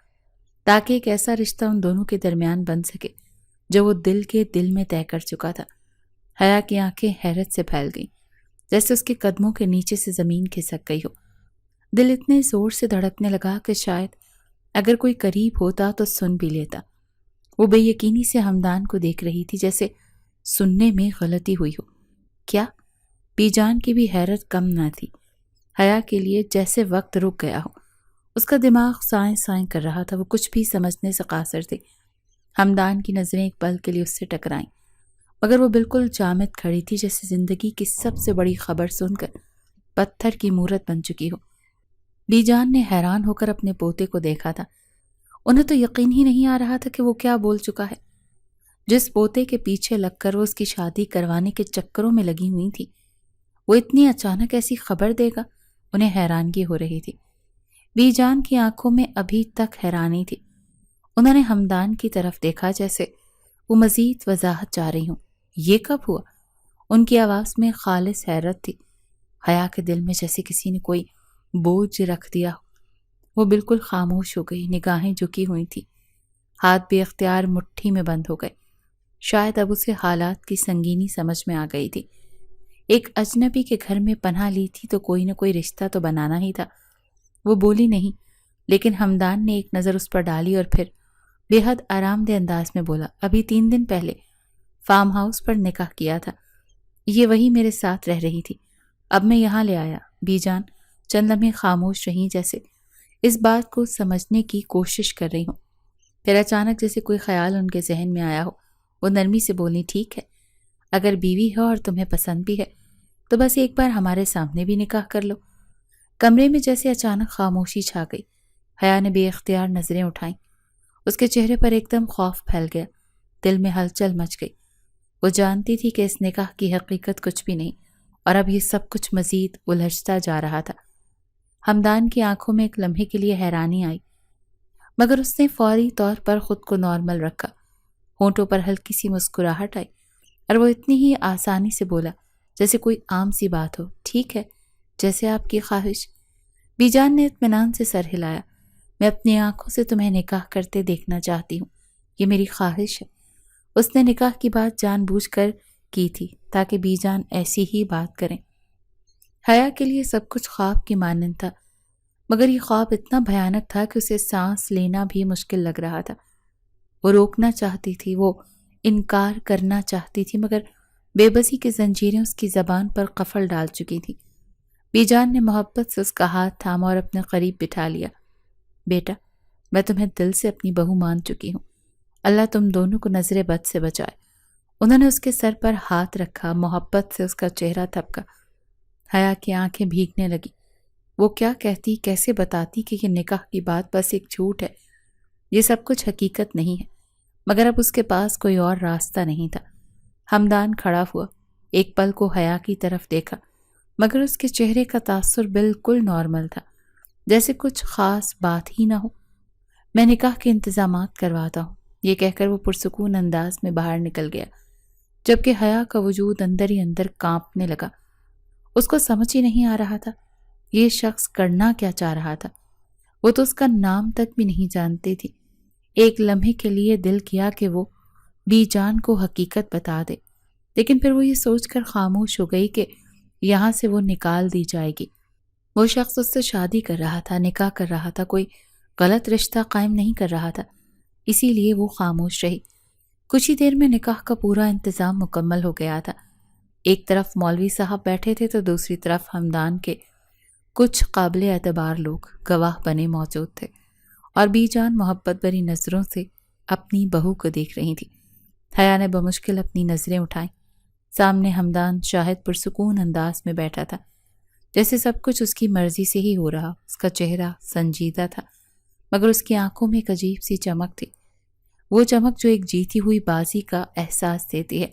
تاکہ ایک ایسا رشتہ ان دونوں کے درمیان بن سکے جو وہ دل کے دل میں طے کر چکا تھا۔ حیا کی آنکھیں حیرت سے پھیل گئیں، جیسے اس کے قدموں کے نیچے سے زمین کھسک گئی ہو۔ دل اتنے زور سے دھڑکنے لگا کہ شاید اگر کوئی قریب ہوتا تو سن بھی لیتا۔ وہ بے یقینی سے ہمدان کو دیکھ رہی تھی، جیسے سننے میں غلطی ہوئی ہو۔ کیا؟ بی جان کی بھی حیرت کم نہ تھی۔ حیا کے لیے جیسے وقت رک گیا ہو، اس کا دماغ سائیں سائیں کر رہا تھا، وہ کچھ بھی سمجھنے سے قاصر تھی۔ ہمدان کی نظریں ایک پل کے لیے اس سے ٹکرائیں، مگر وہ بالکل جامد کھڑی تھی، جیسے زندگی کی سب سے بڑی خبر سن کر پتھر کی مورت بن چکی ہو۔ بی جان نے حیران ہو کر اپنے پوتے کو دیکھا تھا۔ انہیں تو یقین ہی نہیں آ رہا تھا کہ وہ کیا بول چکا ہے۔ جس پوتے کے پیچھے لگ کر وہ اس کی شادی کروانے کے چکروں میں لگی ہوئی تھی، وہ اتنی اچانک ایسی خبر دے گا؟ انہیں حیرانگی ہو رہی تھی۔ بی جان کی آنکھوں میں ابھی تک حیرانی تھی۔ انہوں نے ہمدان کی طرف دیکھا جیسے وہ مزید وضاحت چاہ رہی ہوں۔ یہ کب ہوا؟ ان کی آواز میں خالص حیرت تھی۔ حیا کے دل میں جیسے کسی نے کوئی بوجھ رکھ دیا ہو۔ وہ بالکل خاموش ہو گئی، نگاہیں جھکی ہوئی تھی، ہاتھ بے اختیار مٹھی میں بند ہو گئے۔ شاید اب اسے حالات کی سنگینی سمجھ میں آ گئی تھی۔ ایک اجنبی کے گھر میں پناہ لی تھی تو کوئی نہ کوئی رشتہ تو بنانا ہی تھا۔ وہ بولی نہیں، لیکن ہمدان نے ایک نظر اس پر ڈالی اور پھر بے حد آرام دہ انداز میں بولا، ابھی 3 دن پہلے فارم ہاؤس پر نکاح کیا تھا۔ یہ وہی میرے ساتھ رہ رہی تھی، اب میں یہاں لے آیا۔ بی جان چند لمحے خاموش رہیں، جیسے اس بات کو سمجھنے کی کوشش کر رہی ہوں۔ پھر اچانک جیسے کوئی خیال ان کے ذہن میں آیا ہو، وہ نرمی سے بولی، ٹھیک ہے، اگر بیوی ہے اور تمہیں پسند بھی ہے تو بس ایک بار ہمارے سامنے بھی نکاح کر لو۔ کمرے میں جیسے اچانک خاموشی چھا گئی۔ حیا نے بے اختیار نظریں اٹھائیں۔ اس کے چہرے پر ایک دم خوف پھیل گیا، دل میں ہلچل مچ گئی۔ وہ جانتی تھی کہ اس نکاح کی حقیقت کچھ بھی نہیں، اور اب یہ سب کچھ مزید الجھتا جا رہا تھا۔ ہمدان کی آنکھوں میں ایک لمحے کے لیے حیرانی آئی، مگر اس نے فوری طور پر خود کو نارمل رکھا۔ ہونٹوں پر ہلکی سی مسکراہٹ آئی اور وہ اتنی ہی آسانی سے بولا جیسے کوئی عام سی بات ہو، ٹھیک ہے، جیسے آپ کی خواہش۔ بی جان نے اطمینان سے سر ہلایا، میں اپنی آنکھوں سے تمہیں نکاح کرتے دیکھنا چاہتی ہوں، یہ میری خواہش ہے۔ اس نے نکاح کی بات جان بوجھ کر کی تھی تاکہ بی جان ایسی ہی بات کریں۔ حیا کے لیے سب کچھ خواب کی مانند تھا، مگر یہ خواب اتنا بھیانک تھا کہ اسے سانس لینا بھی مشکل لگ رہا تھا۔ وہ روکنا چاہتی تھی، وہ انکار کرنا چاہتی تھی، مگر بے بسی کی زنجیریں اس کی زبان پر قفل ڈال چکی تھیں۔ بی جان نے محبت سے اس کا ہاتھ تھاما اور اپنے قریب بٹھا لیا۔ بیٹا، میں تمہیں دل سے اپنی بہو مان چکی ہوں، اللہ تم دونوں کو نظر بد سے بچائے۔ انہوں نے اس کے سر پر ہاتھ رکھا، محبت سے اس کا چہرہ تھپکا۔ حیا کی آنکھیں بھیگنے لگی۔ وہ کیا کہتی، کیسے بتاتی کہ یہ نکاح کی بات بس ایک جھوٹ ہے، یہ سب کچھ حقیقت نہیں ہے، مگر اب اس کے پاس کوئی اور راستہ نہیں تھا۔ ہمدان کھڑا ہوا، ایک پل کو حیا کی طرف دیکھا، مگر اس کے چہرے کا تاثر بالکل نارمل تھا، جیسے کچھ خاص بات ہی نہ ہو۔ میں نکاح کے انتظامات کرواتا ہوں، یہ کہہ کر وہ پرسکون انداز میں باہر نکل گیا، جبکہ حیا کا وجود اندر ہی اندر کانپنے لگا۔ اس کو سمجھ ہی نہیں آ رہا تھا یہ شخص کرنا کیا چاہ رہا تھا۔ وہ تو اس کا نام تک بھی نہیں جانتی تھی۔ ایک لمحے کے لیے دل کیا کہ وہ بی جان کو حقیقت بتا دے، لیکن پھر وہ یہ سوچ کر خاموش ہو گئی کہ یہاں سے وہ نکال دی جائے گی۔ وہ شخص اس سے شادی کر رہا تھا، نکاح کر رہا تھا، کوئی غلط رشتہ قائم نہیں کر رہا تھا، اسی لیے وہ خاموش رہی۔ کچھ ہی دیر میں نکاح کا پورا انتظام مکمل ہو گیا تھا۔ ایک طرف مولوی صاحب بیٹھے تھے تو دوسری طرف ہمدان کے کچھ قابل اعتبار لوگ گواہ بنے موجود تھے، اور بی جان محبت بھری نظروں سے اپنی بہو کو دیکھ رہی تھی۔ حیا نے بمشکل اپنی نظریں اٹھائیں۔ سامنے ہمدان شاہد پرسکون انداز میں بیٹھا تھا، جیسے سب کچھ اس کی مرضی سے ہی ہو رہا۔ اس کا چہرہ سنجیدہ تھا، مگر اس کی آنکھوں میں ایک عجیب سی چمک تھی، وہ چمک جو ایک جیتی ہوئی بازی کا احساس دیتی ہے۔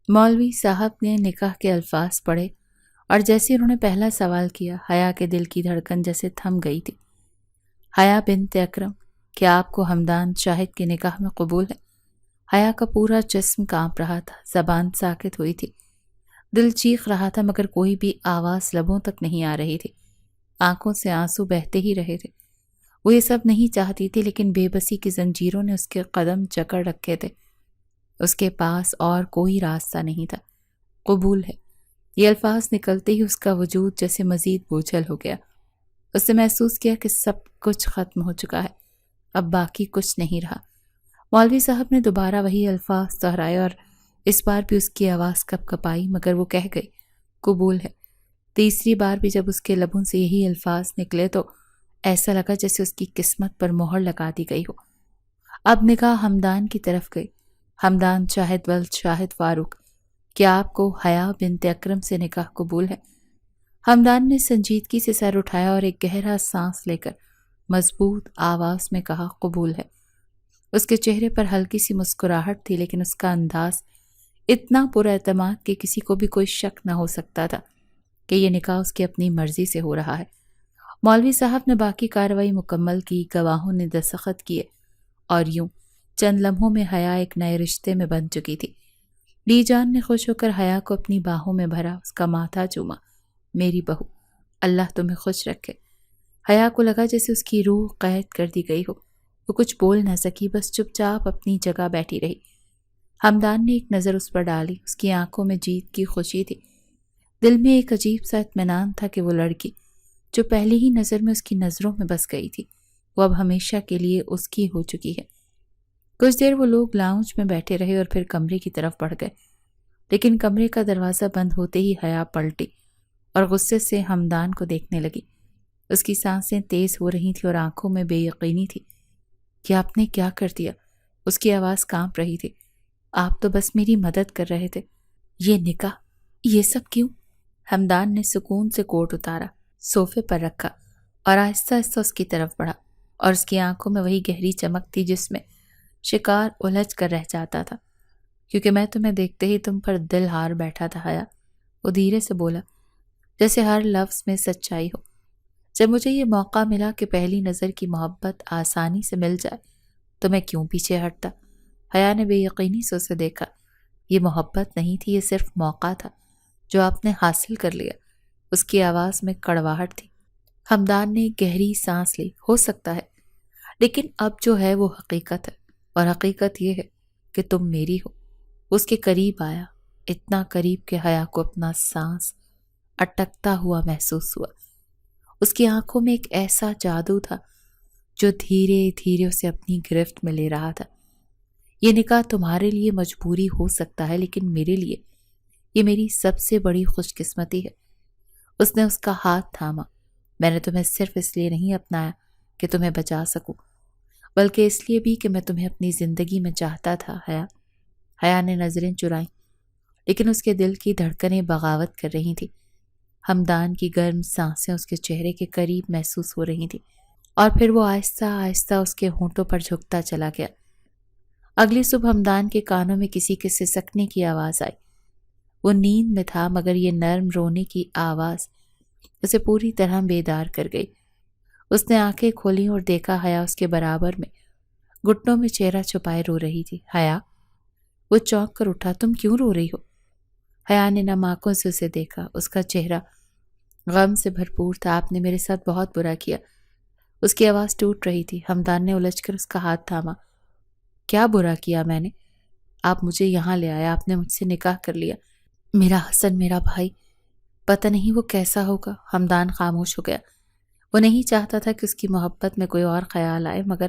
مولوی صاحب نے نکاح کے الفاظ پڑھے، اور جیسے انہوں نے پہلا سوال کیا، حیا کے دل کی دھڑکن جیسے تھم گئی تھی۔ حیا بنت اکرم، کیا آپ کو ہمدان شاہد کے نکاح میں قبول ہے؟ حیا کا پورا جسم کانپ رہا تھا، زبان ساکت ہوئی تھی، دل چیخ رہا تھا، مگر کوئی بھی آواز لبوں تک نہیں آ رہی تھی، آنکھوں سے آنسو بہتے ہی رہے تھے۔ وہ یہ سب نہیں چاہتی تھی، لیکن بے بسی کی زنجیروں نے اس کے قدم جکڑ رکھے تھے۔ اس کے پاس اور کوئی راستہ نہیں تھا۔ قبول ہے، یہ الفاظ نکلتے ہی اس کا وجود جیسے مزید بوجھل ہو گیا۔ اس نے محسوس کیا کہ سب کچھ ختم ہو چکا ہے، اب باقی کچھ نہیں رہا۔ مولوی صاحب نے دوبارہ وہی الفاظ دہرائے، اور اس بار بھی اس کی آواز کپ کپائی، مگر وہ کہہ گئی، قبول ہے۔ تیسری بار بھی جب اس کے لبوں سے یہی الفاظ نکلے تو ایسا لگا جیسے اس کی قسمت پر مہر لگا دی گئی ہو۔ اب نگاہ ہمدان کی طرف گئی۔ ہمدان شاہد ولد شاہد فاروق، کیا آپ کو حیا بنت اکرم سے نکاح قبول ہے؟ ہمدان نے سنجیدگی سے سر اٹھایا اور ایک گہرا سانس لے کر مضبوط آواز میں کہا، قبول ہے۔ اس کے چہرے پر ہلکی سی مسکراہٹ تھی، لیکن اس کا انداز اتنا پر اعتماد کہ کسی کو بھی کوئی شک نہ ہو سکتا تھا کہ یہ نکاح اس کی اپنی مرضی سے ہو رہا ہے۔ مولوی صاحب نے باقی کارروائی مکمل کی، گواہوں نے دستخط کیے، اور یوں چند لمحوں میں حیا ایک نئے رشتے میں بن چکی تھی۔ لی جان نے خوش ہو کر حیا کو اپنی باہوں میں بھرا، اس کا ماتھا چوما۔ میری بہو، اللہ تمہیں خوش رکھے۔ حیا کو لگا جیسے اس کی روح قید کر دی گئی ہو۔ وہ کچھ بول نہ سکی، بس چپ چاپ اپنی جگہ بیٹھی رہی۔ حمدان نے ایک نظر اس پر ڈالی، اس کی آنکھوں میں جیت کی خوشی تھی۔ دل میں ایک عجیب سا اطمینان تھا کہ وہ لڑکی جو پہلی ہی نظر میں اس کی نظروں میں بس گئی تھی، وہ اب ہمیشہ کے لیے اس کی ہو چکی ہے۔ کچھ دیر وہ لوگ لاؤنج میں بیٹھے رہے اور پھر کمرے کی طرف بڑھ گئے، لیکن کمرے کا دروازہ بند ہوتے ہی حیا پلٹی اور غصے سے حمدان کو دیکھنے لگی۔ اس کی سانسیں تیز ہو رہی تھی اور آنکھوں میں بے یقینی تھی کہ آپ نے کیا کر دیا۔ اس کی آواز کانپ رہی تھی۔ آپ تو بس میری مدد کر رہے تھے۔ یہ نکاح، یہ سب کیوں؟ حمدان نے سکون سے کوٹ اتارا، صوفے پر رکھا اور آہستہ آہستہ اس کی طرف بڑھا، اور اس کی آنکھوں میں وہی گہری چمک تھی جس میں شکار الجھ کر رہ جاتا تھا۔ کیونکہ میں تمہیں دیکھتے ہی تم پر دل ہار بیٹھا تھا حیا، وہ دھیرے سے بولا، جیسے ہر لفظ میں سچائی ہو۔ جب مجھے یہ موقع ملا کہ پہلی نظر کی محبت آسانی سے مل جائے تو میں کیوں پیچھے ہٹتا؟ حیا نے بے یقینی سے اسے دیکھا۔ یہ محبت نہیں تھی، یہ صرف موقع تھا جو آپ نے حاصل کر لیا۔ اس کی آواز میں کڑواہٹ تھی۔ حمدان نے گہری سانس لی۔ ہو سکتا ہے، لیکن اب جو ہے وہ حقیقت ہے، اور حقیقت یہ ہے کہ تم میری ہو۔ اس کے قریب آیا، اتنا قریب کہ حیا کو اپنا سانس اٹکتا ہوا محسوس ہوا۔ اس کی آنکھوں میں ایک ایسا جادو تھا جو دھیرے دھیرے اسے اپنی گرفت میں لے رہا تھا۔ یہ نکاح تمہارے لیے مجبوری ہو سکتا ہے، لیکن میرے لیے یہ میری سب سے بڑی خوش قسمتی ہے۔ اس نے اس کا ہاتھ تھاما۔ میں نے تمہیں صرف اس لیے نہیں اپنایا کہ تمہیں بچا سکوں، بلکہ اس لیے بھی کہ میں تمہیں اپنی زندگی میں چاہتا تھا حیا۔ حیا نے نظریں چرائیں، لیکن اس کے دل کی دھڑکنیں بغاوت کر رہی تھیں۔ حمدان کی گرم سانسیں اس کے چہرے کے قریب محسوس ہو رہی تھیں، اور پھر وہ آہستہ آہستہ اس کے ہونٹوں پر جھکتا چلا گیا۔ اگلی صبح حمدان کے کانوں میں کسی کے سسکنے کی آواز آئی۔ وہ نیند میں تھا، مگر یہ نرم رونے کی آواز اسے پوری طرح بیدار کر گئی۔ اس نے آنکھیں کھولیں اور دیکھا حیا اس کے برابر میں گھٹنوں میں چہرہ چھپائے رو رہی تھی۔ حیا، وہ چونک کر اٹھا۔ تم کیوں رو رہی ہو؟ حیا نے نم آنکھوں سے اسے دیکھا۔ اس کا چہرہ غم سے بھرپور تھا۔ آپ نے میرے ساتھ بہت برا کیا۔ اس کی آواز ٹوٹ رہی تھی۔ حمدان نے الجھ کر اس کا ہاتھ تھاما۔ کیا برا کیا میں نے؟ آپ مجھے یہاں لے آیا، آپ نے مجھ سے نکاح کر لیا۔ میرا حسن، میرا بھائی، پتہ نہیں وہ کیسا ہوگا۔ حمدان خاموش ہو گیا۔ وہ نہیں چاہتا تھا کہ اس کی محبت میں کوئی اور خیال آئے، مگر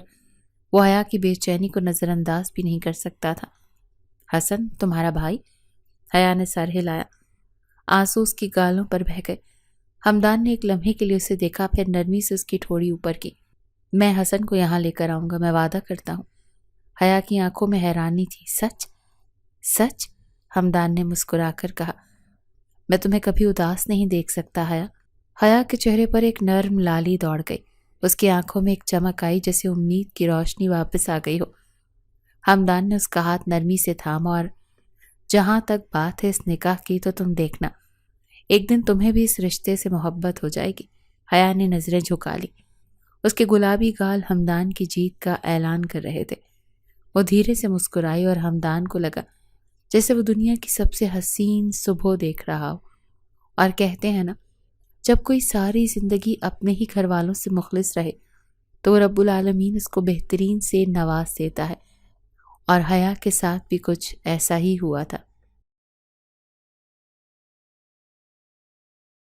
وہ حیا کی بے چینی کو نظر انداز بھی نہیں کر سکتا تھا۔ حسن تمہارا بھائی؟ حیا نے سر ہلایا۔ آنسو اس کی گالوں پر بہہ گئے۔ حمدان نے ایک لمحے کے لیے اسے دیکھا، پھر نرمی سے اس کی ٹھوڑی اوپر کی۔ میں حسن کو یہاں لے کر آؤں گا، میں وعدہ کرتا ہوں۔ حیا کی آنکھوں میں حیرانی تھی۔ سچ؟ سچ؟ حمدان نے مسکرا کر کہا۔ میں تمہیں کبھی اداس نہیں دیکھ سکتا حیا۔ حیا کے چہرے پر ایک نرم لالی دوڑ گئی۔ اس کی آنکھوں میں ایک چمک آئی جیسے امید کی روشنی واپس آ گئی ہو۔ حمدان نے اس کا ہاتھ نرمی سے تھاما، اور جہاں تک بات ہے اس نکاح کی تو تم دیکھنا، ایک دن تمہیں بھی اس رشتے سے محبت ہو جائے گی۔ حیا نے نظریں جھکا لی۔ اس کے گلابی گال حمدان کی جیت کا اعلان کر رہے تھے۔ وہ دھیرے سے مسکرائی اور حمدان کو لگا جیسے وہ دنیا کی سب سے حسین صبح دیکھ رہا ہو۔ اور کہتے ہیں نا، جب کوئی ساری زندگی اپنے ہی گھر والوں سے مخلص رہے تو رب العالمین اس کو بہترین سے نواز دیتا ہے، اور حیا کے ساتھ بھی کچھ ایسا ہی ہوا تھا۔